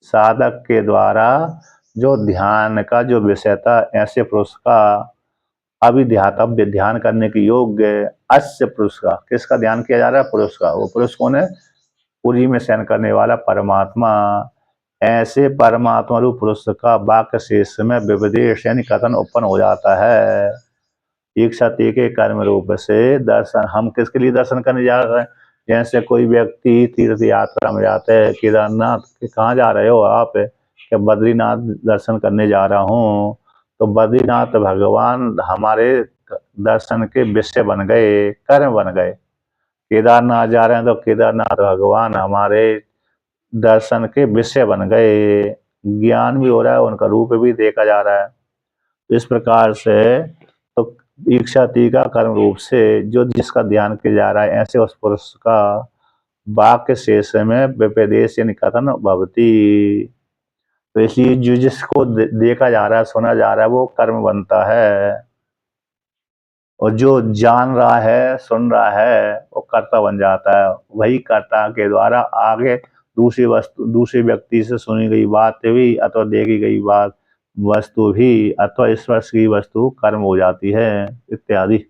साधक के द्वारा जो ध्यान का जो विषय था, ऐसे पुरुष का अविध्यातव्य, ध्यान करने के योग्य, अस्य पुरुष का, किसका ध्यान किया जा रहा है? पुरुष का। वो पुरुष कौन है? पुरी में शयन करने वाला परमात्मा। ऐसे परमात्मा रूप पुरुष का वाक्य शेष में विपदेश यानी कथन उत्पन्न हो जाता है। इक्षति के कर्म रूप से दर्शन, हम किसके लिए दर्शन करने जा रहे हैं? जैसे कोई व्यक्ति तीर्थ यात्रा में जाते हैं, केदारनाथ, कहाँ जा रहे हो आप? कि बद्रीनाथ दर्शन करने जा रहा हूँ। तो बद्रीनाथ भगवान हमारे दर्शन के विषय बन गए, कर्म बन गए। केदारनाथ जा रहे हैं तो केदारनाथ भगवान हमारे दर्शन के विषय बन गए, ज्ञान भी हो रहा है, उनका रूप भी देखा जा रहा है। इस प्रकार से तो इक्षति का कर्म रूप से जो जिसका ध्यान किया जा रहा है, ऐसे उस पुरुष का वाक्य शेष में विपदेश यानी कथन भवति। तो इसलिए जो जिसको देखा जा रहा है, सुना जा रहा है, वो कर्म बनता है, और जो जान रहा है, सुन रहा है, वो कर्ता बन जाता है। वही कर्ता के द्वारा आगे दूसरी व्यक्ति से सुनी गई बात भी, अथवा देखी गई बात वस्तु भी, अथवा स्पर्श की वस्तु कर्म हो जाती है, इत्यादि।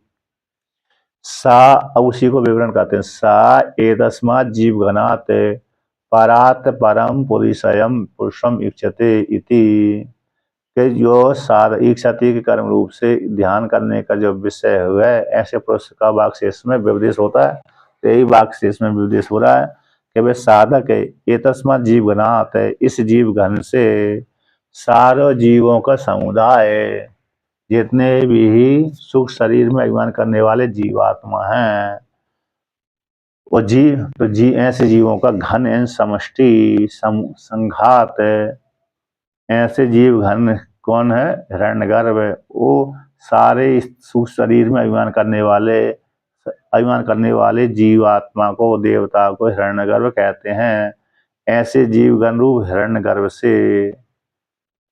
सा, अब उसी को विवरण करते हैं। सा एतस्मात् जीव घनात् परात् परम पुरुषयम पुरुषम इक्षते इति, कि जो इक्षति के कर्म रूप से ध्यान करने का जो विषय हुआ है, ऐसे पुरुष का वाक्शेष में विपदेश होता है। तो यही वाक्शेष में विपदेश हो रहा है कि वे साधक है, एतस्मात् जीव घनात्, इस जीव घन से सारे जीवों का समुदाय, जितने भी सुख शरीर में अभिमान करने वाले जीवात्मा हैं, वो जीव, तो ऐसे जीवों का घन एन समष्टि संघात, ऐसे जीव घन कौन है? हिरण्यगर्भ। वो सारे सुख शरीर में अभिमान करने वाले जीवात्मा को, देवता को हिरण्यगर्भ कहते हैं। ऐसे जीवगण रूप हिरण्यगर्भ से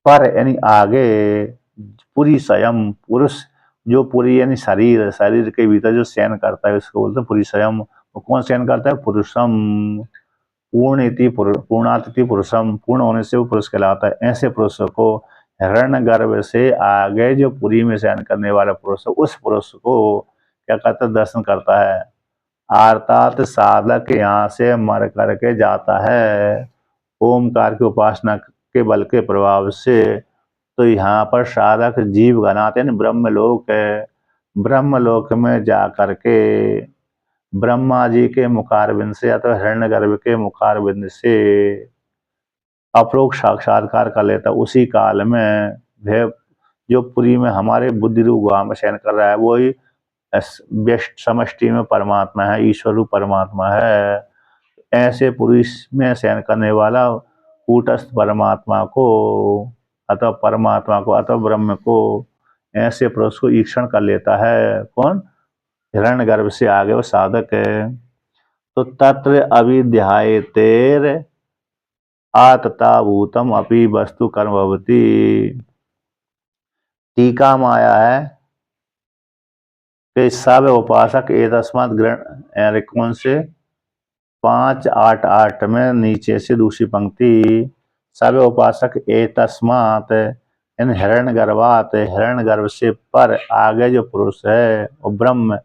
पर यानी आगे, पुरी स्वयं पुरुष, जो पुरी यानी शरीर के भीतर जो शयन करता है उसको बोलते हैं पुरी स्वयं। वो कौन शयन करता है? पुरुषम, पूर्णातिथि पुरुषम, पूर्ण होने से वो पुरुष कहलाता है। ऐसे पुरुष को हिरण्यगर्भ से आगे जो पुरी में शयन करने वाला पुरुष है, उस पुरुष को क्या करता है, दर्शन करता है। अर्थात साधक यहाँ से मर करके जाता है ओमकार की उपासना के बल के प्रभाव से। तो यहाँ पर साधक जीव गणाते हैं, ब्रह्मलोक है। ब्रह्मलोक में जा करके ब्रह्मा जी के मुखारविंद से अथवा हिरण्यगर्भ के मुखारविंद से अपरोक्ष साक्षात्कार कर लेता। उसी काल में वह जो पुरी में हमारे बुद्धि रूप गुहा में शयन कर रहा है वही व्यष्ट समष्टि में परमात्मा है, ईश्वर रूप परमात्मा है। ऐसे पुरुष में शयन करने वाला कूटस्थ परमात्मा को अथवा ब्रह्म को, ऐसे पुरुष को ईक्षण कर लेता है। कौन? हिरण्यगर्भ से आगे वो साधक है। तो तत्र अविध्यायतेर आतताभूतम अपि वस्तु कर्म भवति। टीका में आया है कि सब उपासक एतस्मात् ग्रहण, कौन से 5:8 में नीचे से दूसरी पंक्ति, सब उपासक एतस्मात् इन हिरण्यगर्भात, हिरण्यगर्भ से पर आगे जो पुरुष है वो ब्रह्म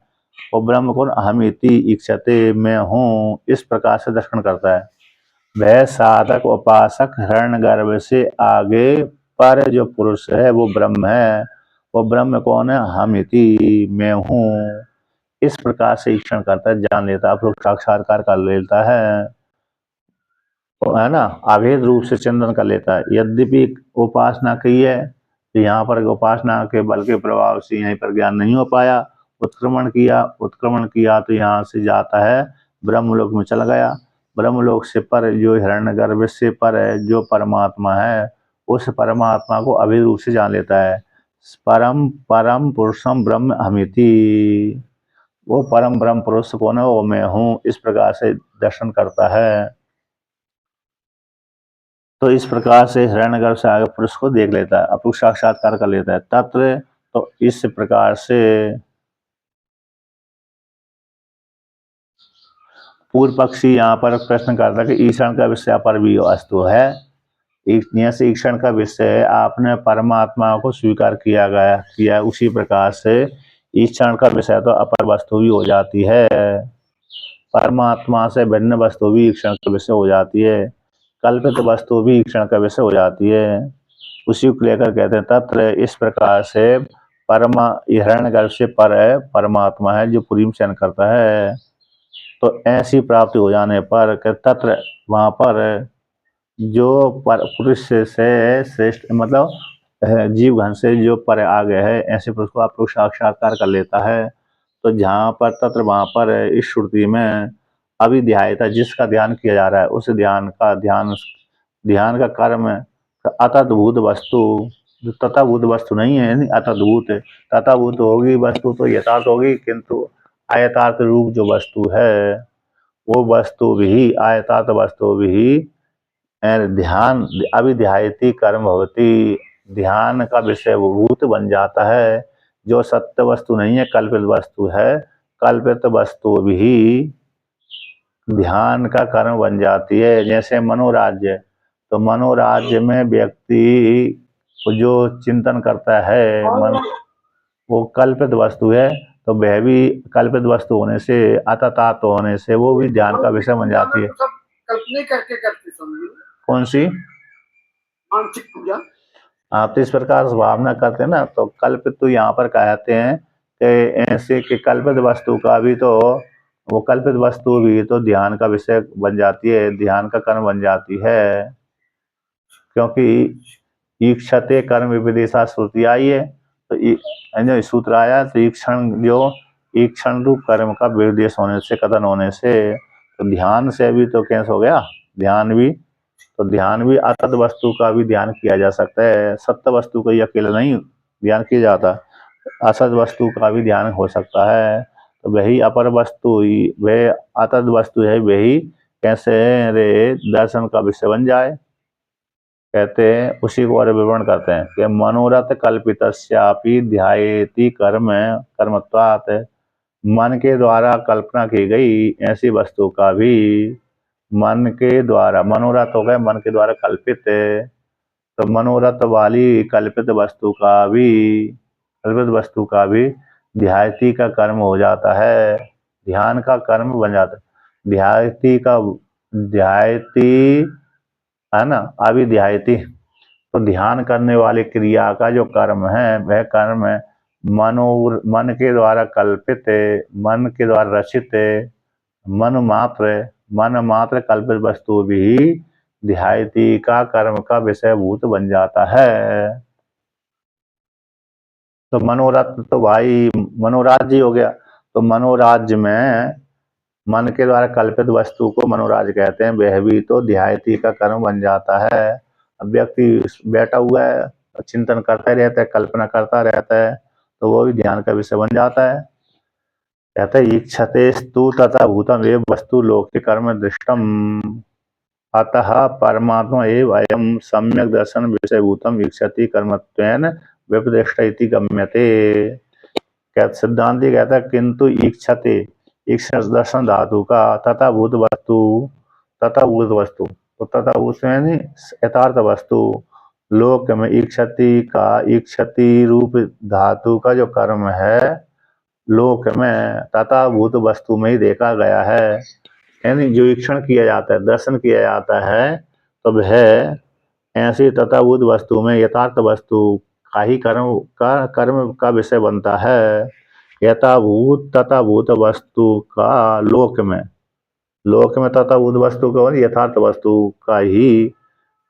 कौन? अहमिति इच्छते, मैं हूँ, इस प्रकार से दर्शन करता है। वह साधक उपासक हिरण्यगर्भ से आगे पर जो पुरुष है वो ब्रह्म है। वो ब्रह्म कौन है? अहमिति, मैं हूँ, इस प्रकार से ईक्षण करता है, जान लेता है, अपरोक्ष साक्षात्कार कर लेता है ना, अभेद रूप से चिंतन कर लेता है। यद्यपि उपासना की है तो यहाँ पर उपासना के बल के प्रभाव से यहीं पर ज्ञान नहीं हो पाया। उत्क्रमण किया तो यहाँ से जाता है ब्रह्मलोक में चला गया। ब्रह्मलोक से पर जो हिरण्यगर्भ से पर है जो परमात्मा है, उस परमात्मा को अभेद रूप से जान लेता है। परम पुरुषम ब्रह्म अहमिति, वो परम ब्रह्म पुरुष कौन है? वो मैं हूँ, इस प्रकार से दर्शन करता है। तो इस प्रकार से हिरण्यगर्भ से आगे पुरुष को देख लेता है, अपरोक्ष साक्षात्कार कर लेता है। तत्र, तो इस प्रकार से पूर्व पक्षी यहाँ पर प्रश्न करता है कि ईक्षण का विषय अपर भी वस्तु है। से ईक्षण का विषय आपने परमात्मा को स्वीकार किया उसी प्रकार से ईक्षण का विषय तो अपर वस्तु भी हो जाती है। परमात्मा से भिन्न वस्तु भी ईक्षण का विषय हो जाती है। कल्पित वस्तु भी ईक्षण का विषय हो जाती है। उसी को लेकर कहते हैं तत्र, इस प्रकार से हिरण्यगर्भ से पर है परमात्मा है जो पुरी में शयन करता है। तो ऐसी प्राप्ति हो जाने पर तत्र, वहां पर जो पुरुष से श्रेष्ठ, मतलब जीव घन से जो पर आगे है, ऐसे पुरुष को अपरोक्ष साक्षात्कार कर लेता है। तो जहाँ पर तत्र, वहां पर इस श्रुति में अविध्यायता, जिसका ध्यान किया जा रहा है उस ध्यान का कर्म अतद्भूत वस्तु, जो तथाभूत वस्तु नहीं है, अतद्भूत है। तथाभूत होगी वस्तु तो यथार्थ होगी, किंतु आयतार्थ रूप जो वस्तु है वो वस्तु भी आयतार्थ वस्तु भी ध्यान अविध्यायती कर्म भवती, ध्यान का विषय भूत बन जाता है। जो सत्य वस्तु नहीं है, कल्पित वस्तु है, कल्पित वस्तु भी ध्यान का कर्म बन जाती है। जैसे मनोराज्य, तो मनोराज्य में व्यक्ति जो चिंतन करता है वो कल्पित वस्तु है, तो वह भी कल्पित वस्तु होने से, अततात्व होने से वो भी ध्यान का विषय बन जाती है। कल्पना करके करते समझिए। कौन सी? मानसिक पूजा। आप तो इस प्रकार से भावना करते हैं ना, तो कल्पित तो यहाँ पर कहते हैं कि ऐसे कि कल्पित वस्तु का भी तो, वो कल्पित वस्तु भी तो ध्यान का विषय बन जाती है, ध्यान का कर्म बन जाती है। क्योंकि ईक्षते कर्म विविदिशा श्रुति आई है, तो सूत्र आया, तो ईक्षण रूप कर्म का विदेश होने से, कथन होने से, तो ध्यान से भी तो कैंस हो गया ध्यान भी अतत वस्तु का भी ध्यान किया जा सकता है। सत्य वस्तु का ही अकेला नहीं ध्यान किया जाता, असत वस्तु का भी ध्यान हो सकता है। तो वही अपर वस्तु ही, वह अतत वस्तु है, वही कैसे रे दर्शन का विषय बन जाए। कहते हैं, उसी को और विवरण करते हैं कि मनोरथ कल्पितस्यापि ध्यायेति कर्मत्वात्, मन के द्वारा कल्पना की गई ऐसी वस्तु का भी मन के द्वारा, मनोरथ हो गए मन के द्वारा कल्पित, तो मनोरथ वाली कल्पित वस्तु का भी ध्यायती का कर्म हो जाता है, ध्यान का कर्म बन जाता है। ध्यायती है ना, अभिध्यायती, तो ध्यान करने वाली क्रिया का जो कर्म है वह कर्म मन के द्वारा कल्पित, मन के द्वारा रचित, मन मात्र कल्पित वस्तु भी ध्यायती का कर्म का विषयभूत बन जाता है। तो मनोरथ तो भाई मनोराज्य हो गया, तो मनोराज्य में मन के द्वारा कल्पित वस्तु को मनोराज्य कहते हैं, वह भी तो ध्यायती का कर्म बन जाता है। अब व्यक्ति बैठा हुआ है, चिंतन करता रहता है, कल्पना करता रहता है, तो वो भी ध्यान का विषय बन जाता है। कहते हैं ईक्षतेस्तु तथा भूतम एव वस्तु लोके कर्म दृष्टम, अतः परमात्मा एव अयम सम्यक दर्शन विषयभूतम ईक्षति कर्मत्वेन व्यपदिष्ट इति गम्यते। सिद्धांति कहता है किंतु ईक्षते, ईक्षण दर्शन धातु का तथा भूत वस्तु, तो तथा उसमें यथार्थ वस्तु, लोक में ईक्षति रूप धातु का जो कर्म है लोक में तथा भूत वस्तु में ही देखा गया है। यानी जो ईक्षण किया जाता है, दर्शन किया जाता है, तो वह ऐसी तथा भूत वस्तु में यथार्थ वस्तु का ही कर्म का विषय बनता है। यथाभूत तथा भूत वस्तु का लोक में तथा भूत वस्तु का यथार्थ वस्तु का ही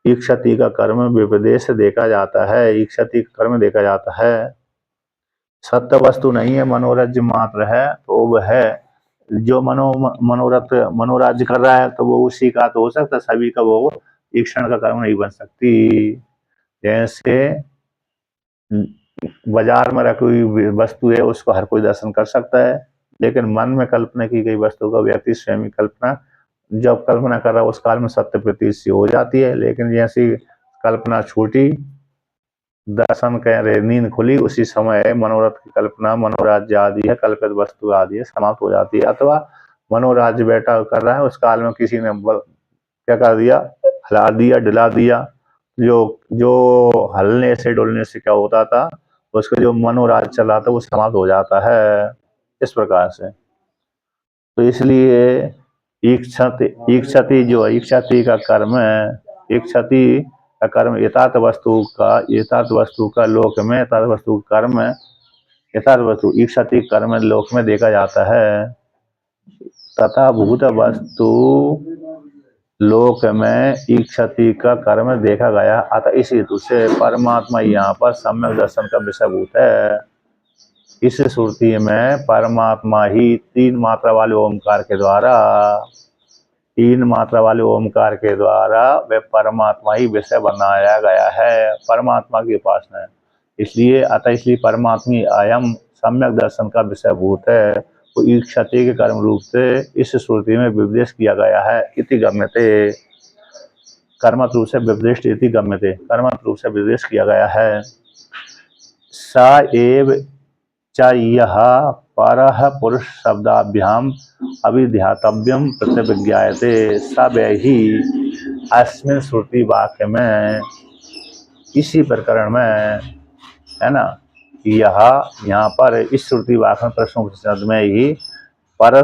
ईक्षति का कर्म विपदेश देखा जाता है, ईक्षति का कर्म देखा जाता है। सत्य वस्तु नहीं है, मनोरज्य मात्र है, तो वह जो मनोराज्य कर रहा है तो वो उसी का तो हो सकता, सभी का वो ईक्षण का कर्म नहीं बन सकती। जैसे बाजार में रखी हुई वस्तु है उसको हर कोई दर्शन कर सकता है, लेकिन मन में कल्पना की गई वस्तु का व्यक्ति स्वयं जब कल्पना कर रहा है उस काल में सत्य प्रतीत सी हो जाती है, लेकिन जैसी कल्पना छूटी, दर्शन कह रहे नींद खुली, उसी समय मनोरथ की कल्पना, मनोराज्य आदि है, कल्पित वस्तु आदि है, समाप्त हो जाती है। अथवा मनोराज्य बैठा कर रहा है उस काल में किसी ने क्या कर दिया, हिला दिया, डिला दिया, जो हलने से डुलने से क्या होता था, उसका जो मनोराज्य चला था वो समाप्त हो जाता है इस प्रकार से। तो इसलिए ईक्षति का कर्म है, ईक्षति का कर्म यथार्थ वस्तु का लोक में यथार्थ वस्तु कर्म, यथार्थ वस्तु ईक्षति कर्म लोक में देखा जाता है, तथा भूत वस्तु लोक में ईक्षति का कर्म देखा गया। अतः इस हेतु से परमात्मा यहाँ पर सम्यक दर्शन का विषयभूत है। इस श्रुति में परमात्मा ही तीन मात्रा वाले ओमकार के द्वारा वे परमात्मा ही विषय बनाया गया है, परमात्मा की उपासना है। इसलिए परमात्मा अयम सम्यक दर्शन का विषयभूत है, वो ईक्षति के कर्म रूप से इस श्रुति में विवदेश किया गया है। इति गम्यते, कर्मत रूप से विवदेश इति गम्यते, कर्मत रूप से विवदेश किया गया है। स एव च यह परः पुरुष शब्दाभ्याम अभिध्यातव्यम प्रतिविज्ञायते, सब ही अस्मिन श्रुति वाक्य में, इसी प्रकरण में है ना, यहाँ पर इस श्रुति वाक्य में प्रश्न में ही पर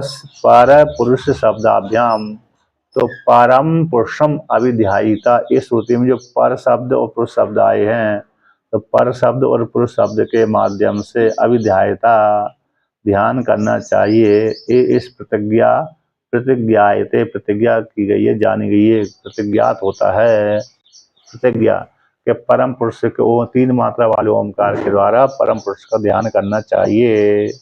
पुरुष शब्दाभ्याम, तो परम पुरुषम अभिध्यायिता, इस श्रुति में जो पर शब्द और पुरुष शब्द आए हैं, तो पर शब्द और पुरुष शब्द के माध्यम से अभिध्यायता ध्यान करना चाहिए। इस प्रतिज्ञा की गई है, जानी गई है, प्रतिज्ञात होता है। प्रतिज्ञा के परम पुरुष को तीन मात्रा वाले ओमकार के द्वारा परम पुरुष का ध्यान करना चाहिए,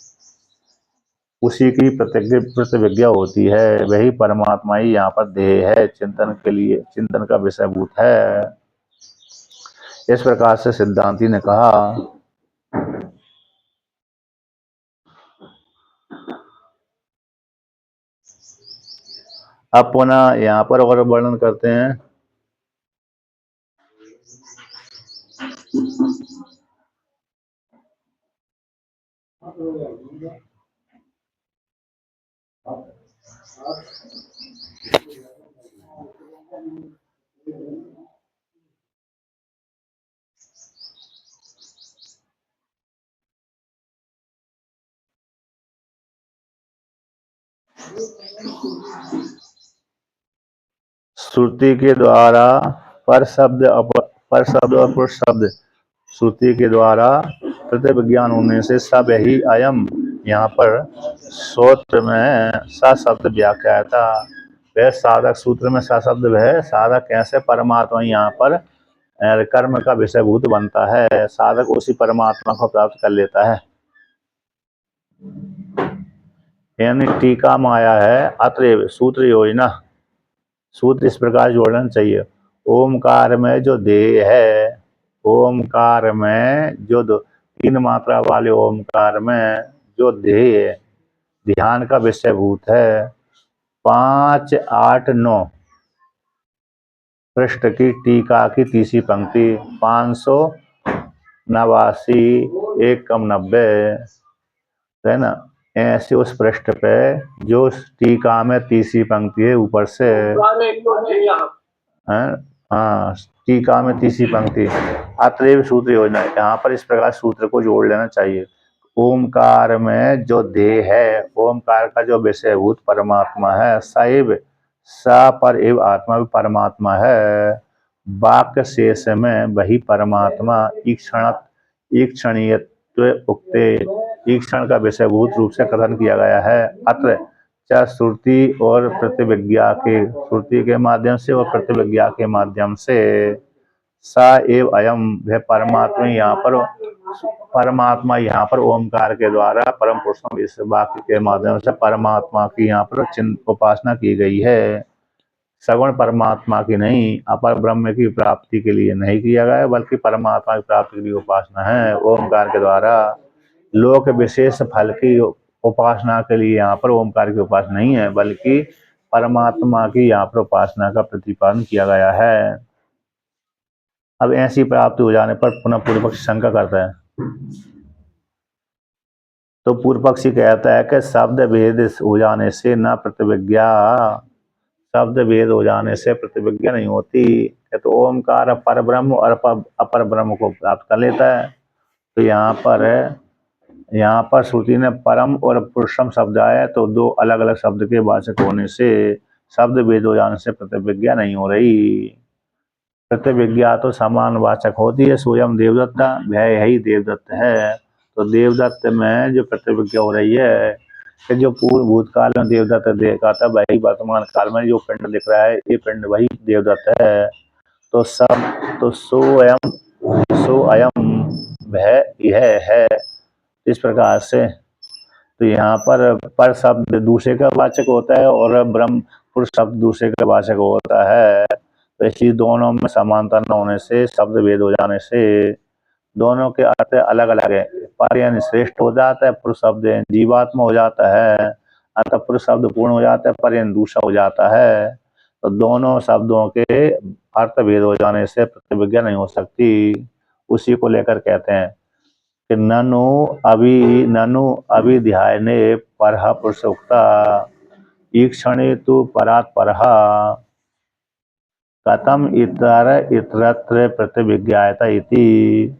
उसी की प्रतिविज्ञा होती है। वही परमात्मा ही यहाँ पर ध्येय है, चिंतन का विषयभूत है। इस प्रकार से सिद्धांती ने कहा। अब पुनः यहाँ पर और वर्णन करते हैं। श्रुति के द्वारा पर शब्द और पुरुष शब्द श्रुति के द्वारा प्रतिविज्ञान होने से सब ही अयम। यहाँ पर सूत्र में स शब्द व्याख्या था, वह साधक सूत्र में स शब्द वह साधक कैसे परमात्मा यहाँ पर कर्म का विषयभूत बनता है, साधक उसी परमात्मा को प्राप्त कर लेता है। यानी टीका में आया है अत्रैव सूत्र योजना, सूत्र इस प्रकार जोड़ना चाहिए। ओमकार में जो देह है, ओमकार में जो 3 मात्रा वाले ओमकार में जो देह है, ध्यान का विषयभूत है। 5, 8, 9 पृष्ठ की टीका की तीसरी पंक्ति 589 1 कम 90 है ना। ऐसे उस पृष्ठ पे जो टीका में तीसरी पंक्ति है ऊपर से, हाँ टीका में तीसरी पंक्ति अत्रैव सूत्र योजना, यहाँ पर इस प्रकार सूत्र को जोड़ लेना चाहिए। ओमकार में जो देह है, ओमकार का जो विषयभूत परमात्मा है, सैव सा पर एव आत्मा भी परमात्मा है। वाक्य शेष में वही परमात्मा ईक्षणीयत्व उक्ते, ईक्षण का विषयभूत रूप से कथन किया गया है। अत्र चाहे श्रुति और प्रतिविज्ञा के, श्रुति के माध्यम से और प्रतिविज्ञा के माध्यम से सा एव अयम, वह परमात्मा यहाँ पर ओमकार के द्वारा परम पुरुषों इस वाक्य के माध्यम से परमात्मा की यहाँ पर उपासना की गई है। सगुण परमात्मा की नहीं, अपर ब्रह्म की प्राप्ति के लिए नहीं किया गया, बल्कि परमात्मा की प्राप्ति के लिए उपासना है। ओमकार के द्वारा लोक विशेष फल की उपासना के लिए यहाँ पर ओमकार की उपासना नहीं है, बल्कि परमात्मा की यहाँ पर उपासना का प्रतिपादन किया गया है। अब ऐसी प्राप्ति हो जाने पर पुनः पूर्व पक्षी शंका करता है, तो पूर्व पक्षी कहता है कि शब्द भेद हो जाने से न प्रतिविज्ञा, शब्द भेद हो जाने से प्रतिविज्ञा नहीं होती। तो ओमकार पर ब्रह्म और अपर ब्रह्म को प्राप्त कर लेता है। तो यहाँ पर श्रुति ने परम और पुरुषम शब्द आया, तो 2 अलग अलग शब्द के वाचक होने से शब्द भेद हो जाने से प्रतिविज्ञा नहीं हो रही। प्रतिविज्ञा तो समान वाचक होती है। स्वयं देवदत्ता, वह यही देवदत्त है। तो देवदत्त में जो प्रतिविज्ञा हो रही है कि जो पूर्व भूतकाल में देवदत्त देखा था, वही वर्तमान काल में जो पिंड दिख रहा है, ये पिंड वही देवदत्त है। तो सो अयम वह यह है। इस प्रकार से तो यहाँ पर शब्द दूसरे का वाचक होता है और ब्रह्म पुरुष शब्द दूसरे का वाचक होता है। तो इसलिए दोनों में समानता न होने से, शब्द भेद हो जाने से दोनों के अर्थ अलग अलग है। पर यानी श्रेष्ठ हो जाता है, पुरुष शब्द जीवात्मा हो जाता है, अतः पुरुष शब्द पूर्ण हो जाता है, पर यानी दूसरा हो जाता है। तो दोनों शब्दों के अर्थ भेद हो जाने से प्रतिविज्ञा नहीं हो सकती। उसी को लेकर कहते हैं कि ननु अभिध्यायने परह पुरुष उक्ता ईक्षणे तु परात् परः कथम इतरत्र प्रतिविज्ञायता इति।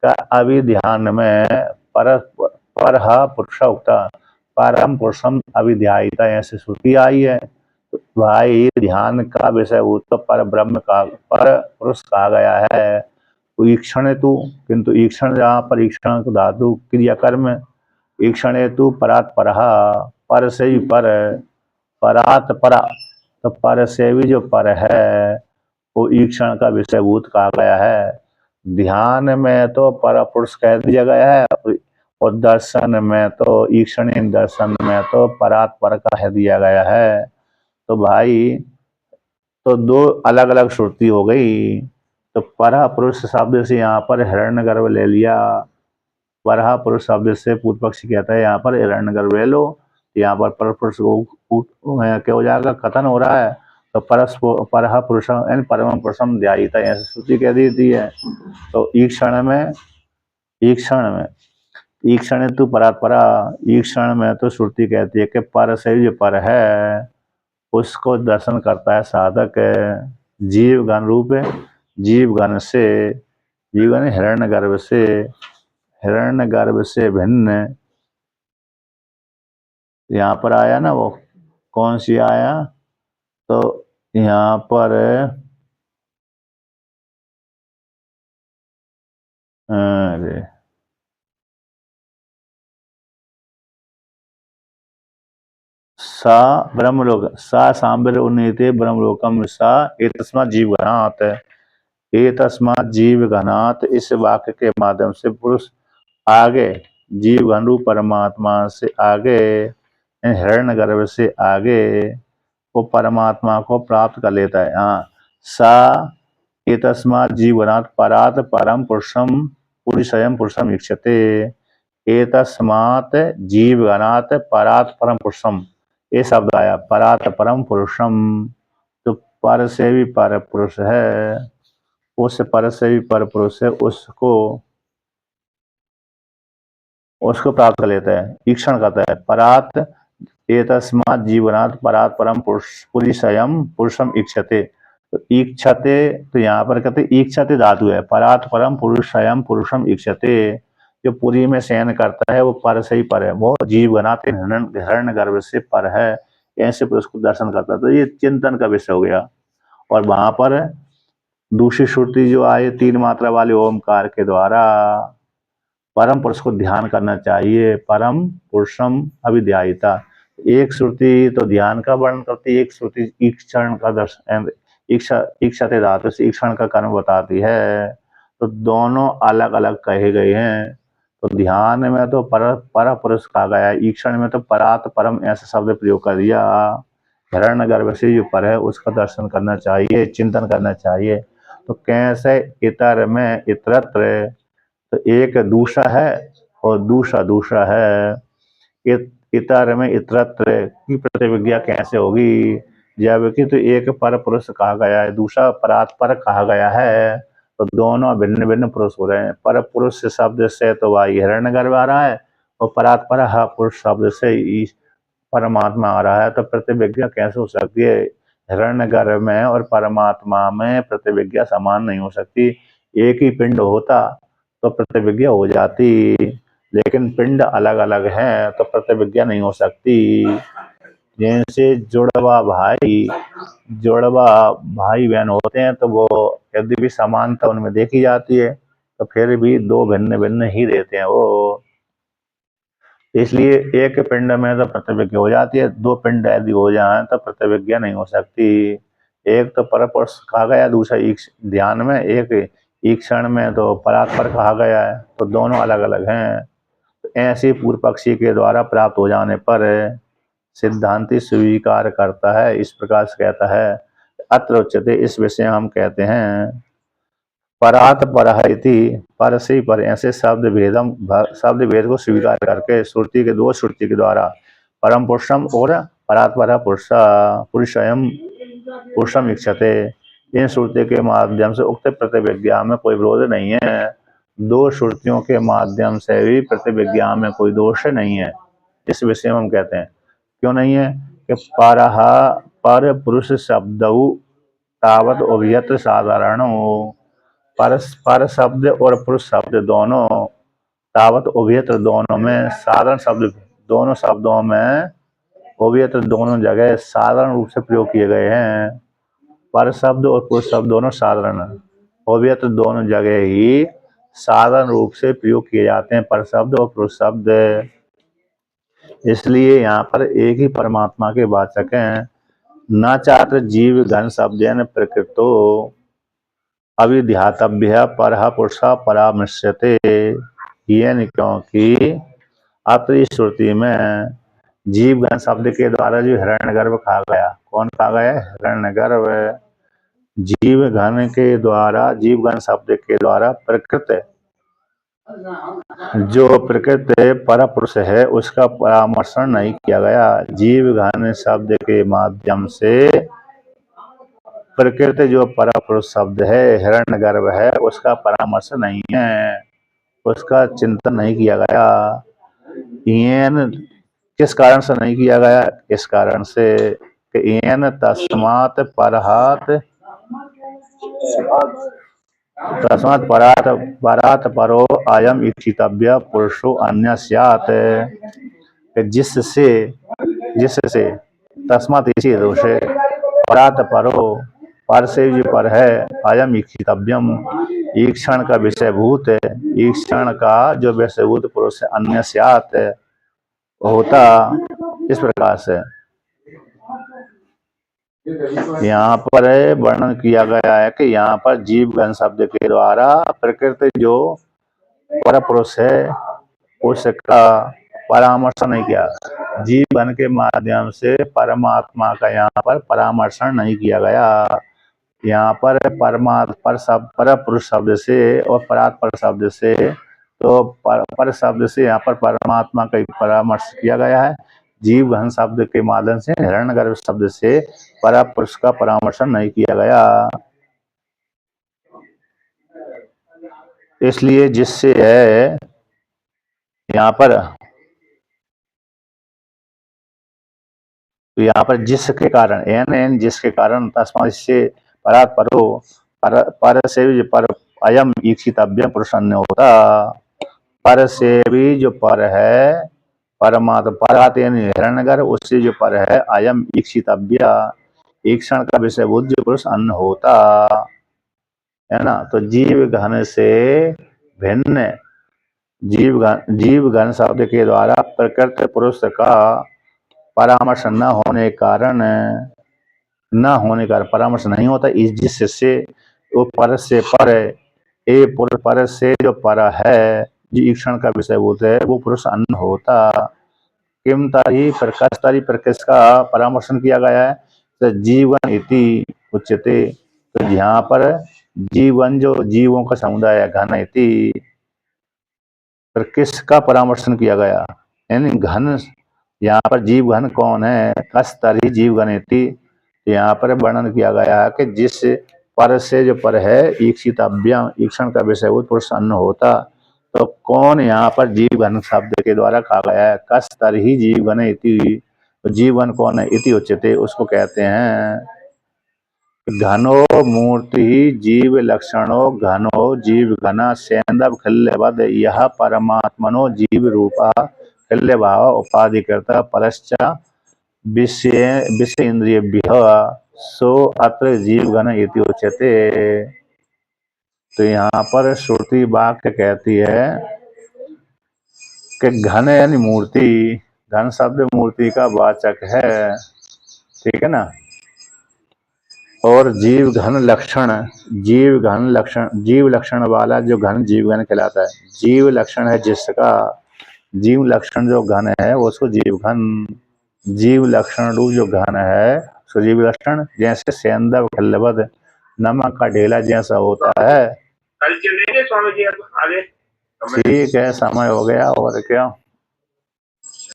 का अभिध्यान में परह पुरुष उक्ता, परम पुरुषम अभिध्यायिता ऐसे श्रुति आई है। तो भाई ध्यान का विषय तो पर ब्रह्म का पर पुरुष कहा गया है। तो ईक्षण तु, किंतु ईक्षण जहाँ पर ईक्षण धातु क्रिया कर्म, ईक्षण तु परात् परः, पर से ही पर, परात् परा, तो पर से भी जो पर है वो ईक्षण का विषयभूत कहा गया है। ध्यान में तो पर पुरुष कह दिया गया है और दर्शन में तो ईक्षण दर्शन में तो परात् पर कह दिया गया है। तो भाई तो 2 अलग अलग श्रुति हो गई। तो परह पुरुष शब्द से यहाँ पर हिरण्यगर्भ ले लिया। परह पुरुष शब्द से पूर्व पक्षी कहता है यहाँ पर हिरण्यगर्भ ले लो, यहाँ पर पुरुष क्या हो जाएगा, कथन हो रहा है। तो परह पुरुषम यानी परम पुरुषम ध्यायिता ऐसी श्रुति कह देती है। तो ईक्षण तु परात् परा, ईक्षण में तो श्रुति कहती है कि पर से जो पर है उसको दर्शन करता है साधक जीव गण रूप, जीवगण से, जीवन हिरण्यगर्भ से भिन्न। यहाँ पर आया ना वो कौन सी आया, तो यहाँ पर अरे सा ब्रह्मलोक सा सांबर उन्नीते ब्रह्मलोकम सा एतस्मात् जीव घनात्, एतस्मात् जीव घनात्, इस वाक्य के माध्यम से पुरुष आगे जीव घन रूप परमात्मा से आगे, हिरण्यगर्भ से आगे वो परमात्मा को प्राप्त कर लेता है। हाँ, सा एतस्मात् जीवनात् परात् परम पुरुषम पुरुषयम पुरुषम इक्षते, एतस्मात् जीवगणात् परात् परम पुरुषम, ये शब्द आया परात् परम पुरुषम, तो पर से भी पर पुरुष है, उस पर से भी पर पुरुष है, उसको प्राप्त कर लेता है, ईक्षण करता है। परात एतस्मात् जीवनात् परात् परम पुरुषयम पुरुषम इक्षते, तो इक्षते, तो यहाँ पर कहते इक्षते धातु है, परात् परम पुरुषयम पुरुषम इक्षते, जो पुरी में शयन करता है वो पर से ही पर है, वो जीवनात् हिरण्य गर्भ से पर है, ऐसे पुरुष को दर्शन करता है। तो ये चिंतन का विषय हो गया। और वहां पर दूसरी श्रुति जो आई 3 मात्रा वाले ओमकार के द्वारा परम पुरुष को ध्यान करना चाहिए, परम पुरुषम अभिध्यायिता। एक श्रुति तो ध्यान का वर्णन करती है, एक श्रुति ईक्षण का दर्शन, इक्षते धातु से ईक्षण का कर्म बताती है, तो दोनों अलग अलग कहे गए हैं। तो ध्यान में तो पर पुरुष कहा गया है, ईक्षण में तो परात परम ऐसा शब्द प्रयोग कर दिया। हिरण्य गर्भ से जो पर है उसका दर्शन करना चाहिए, चिंतन करना चाहिए। तो कैसे इतर में इतरत्र, तो एक दूसरा है और दूसरा है, इतर में इतरत्र की प्रतिविज्ञा कैसे होगी, जबकि तो एक पर पुरुष कहा गया है, दूसरा परात पर कहा गया है, तो दोनों भिन्न भिन्न पुरुष हो रहे हैं। पर पुरुष शब्द से तो वह हिरण्यगर्भ आ रहा है, और परात पर पुरुष शब्द से परमात्मा आ रहा है, तो प्रतिविज्ञा कैसे हो सकती है। हिरण्यगर्भ में और परमात्मा में प्रतिविज्ञा समान नहीं हो सकती। एक ही पिंड होता तो प्रतिविज्ञा हो जाती, लेकिन पिंड अलग अलग हैं तो प्रतिविज्ञा नहीं हो सकती। जैसे जुड़वा भाई बहन होते हैं, तो वो यदि भी समानता उनमें देखी जाती है, तो फिर भी दो भिन्न भिन्न ही रहते हैं वो। इसलिए एक पिंड में तो प्रतिविज्ञा हो जाती है, दो पिंड यदि हो जाए तो प्रतिविज्ञा नहीं हो सकती। एक तो परपुरुष कहा गया, दूसरा ध्यान में, एक ईक्षण में तो परात्पर कहा गया है, तो दोनों अलग अलग हैं। तो ऐसे पूर्व पक्षी के द्वारा प्राप्त हो जाने पर सिद्धांति स्वीकार करता है, इस प्रकार से कहता है अत्र उच्यते, इस विषय हम कहते हैं परात परः इति, पर से पर, ऐसे शब्द भेद को स्वीकार करके श्रुति के दो श्रुति के द्वारा परम पुरुषम और परात पर पुरुषयम पुरुषम इक्षते, इन श्रुति के माध्यम से उक्त प्रतिविज्ञा में कोई विरोध नहीं है। दो श्रुतियों के माध्यम से भी प्रतिविज्ञा में कोई दोष नहीं है, इस विषय में हम कहते हैं। क्यों नहीं है कि पर पुरुष शब्द तावत उभयत्र साधारण, पर शब्द और पुरुष शब्द दोनों तावत उभयत्र, दोनों में साधारण शब्द, दोनों शब्दों में उभयत्र दोनों जगह साधारण रूप से प्रयोग किए गए हैं। पर शब्द और पुरुष शब्द दोनों साधारण, उभयत्र दोनों जगह ही साधारण रूप से प्रयोग किए जाते हैं, पर शब्द और पुरुष शब्द। इसलिए यहाँ पर एक ही परमात्मा के वाचक हैं। न चात्र जीव घन शब्देन प्रकृतो अविध्यातव्य पर पुरुषा परामर्श्यते, ये क्योंकि अत्र श्रुति में जीवगण शब्द के द्वारा जो हिरण्यगर्भ कहा गया, कौन कहा गया? हिरण्यगर्भ। जीवगण के द्वारा, जीवगण शब्द के द्वारा प्रकृत, जो प्रकृत पर पुरुष है उसका परामर्शन नहीं किया गया। जीवगण शब्द के माध्यम से प्रकृति जो परपुरुष शब्द है, हिरण्यगर्भ है, उसका परामर्श नहीं है, उसका चिंतन नहीं किया गया। येन, किस कारण से नहीं किया गया? इस कारण से कि येन तस्मात् परात् परो अयम इक्षितव्य पुरुषो अन्य स्यात्, जिससे तस्मात् इसी हेतु से परात परो, पर से जो पर है, अयम ईक्षितव्यम, ईक्षण का विषयभूत है, ईक्षण का जो विषयभूत पुरुष अन्य स्यात् होता। इस प्रकार से यहाँ पर वर्णन किया गया है कि यहाँ पर जीव गण शब्द के द्वारा प्रकृति जो पर पुरुष है उसका परामर्श नहीं किया, जीवन के माध्यम से परमात्मा का यहाँ पर परामर्शन नहीं किया गया। यहाँ पर पर पुरुष शब्द से और परात्पर शब्द से, तो पर शब्द से यहाँ पर परमात्मा का परामर्श किया गया है, जीव घन शब्द के माध्यम से हिरण्यगर्भ शब्द से पर पुरुष का परामर्शन नहीं किया गया। इसलिए जिससे है यहाँ पर जिसके कारण एन जिसके कारण तस्मात् से परात परो, पर से भी पर अयम ईक्षितव्य पुरुष अन्य होता। पर से भी जो पर है परमात्मा परात यानी हिरण्यगर्भ, उससे जो पर है अयम ईक्षितव्य, ईक्षण का विषय बुद्ध जो पुरुष अन्न होता है ना। तो जीव घन से भिन्न जीव घन शब्द के द्वारा प्रकृति पुरुष का परामर्श न होने कारण परामर्श नहीं होता, इस जिससे वो पर से पर है, पर से जो पर है जो ईक्षण का विषय भूत है वो पुरुष अन्न होता। किम तारी पर किसका परामर्शन किया गया है, तो जीवन इति उच्यते। तो यहाँ पर जीवन जो जीवों का समुदाय है घन इति, पर किसका परामर्शन किया गया, यानी घन यहाँ पर जीव घन कौन है, कस तरी जीव घन इति। यहाँ पर वर्णन किया गया है कि जिस पर से जो पर है ईक्षितव्य, ईक्षण का विषय पुरुष अन्न होता। तो कौन यहाँ पर जीव घन शब्द के द्वारा कहा गया है, कस तरी जीव घन इति। तो जीवन कौन है इति उच्यते, उसको कहते हैं घनो मूर्ति जीव लक्षणो घनो जीव घना सेंदव खिल्यवद, यह परमात्मनो जीव रूपा खिल्य भाव उपाधिकृत परश्च विषय इंद्रियभ्यः सो अत्र जीवगण इति उच्यते। तो यहाँ पर श्रुति वाक्य कहती है कि घन यानी मूर्ति, घन शब्द मूर्ति का वाचक है, ठीक है ना। और जीव घन लक्षण, जीव लक्षण वाला जो घन जीव घन कहलाता है। जीव लक्षण है जिसका, जीव लक्षण जो घन है उसको जीव घन, जीव लक्षण रूप जो घन है उसको जीव लक्षण। जैसे सेंदव खिल्लवद, नमक का ढेला जैसा होता है। कल चलेंगे स्वामी जी आगे। ठीक है, समय हो गया और क्या।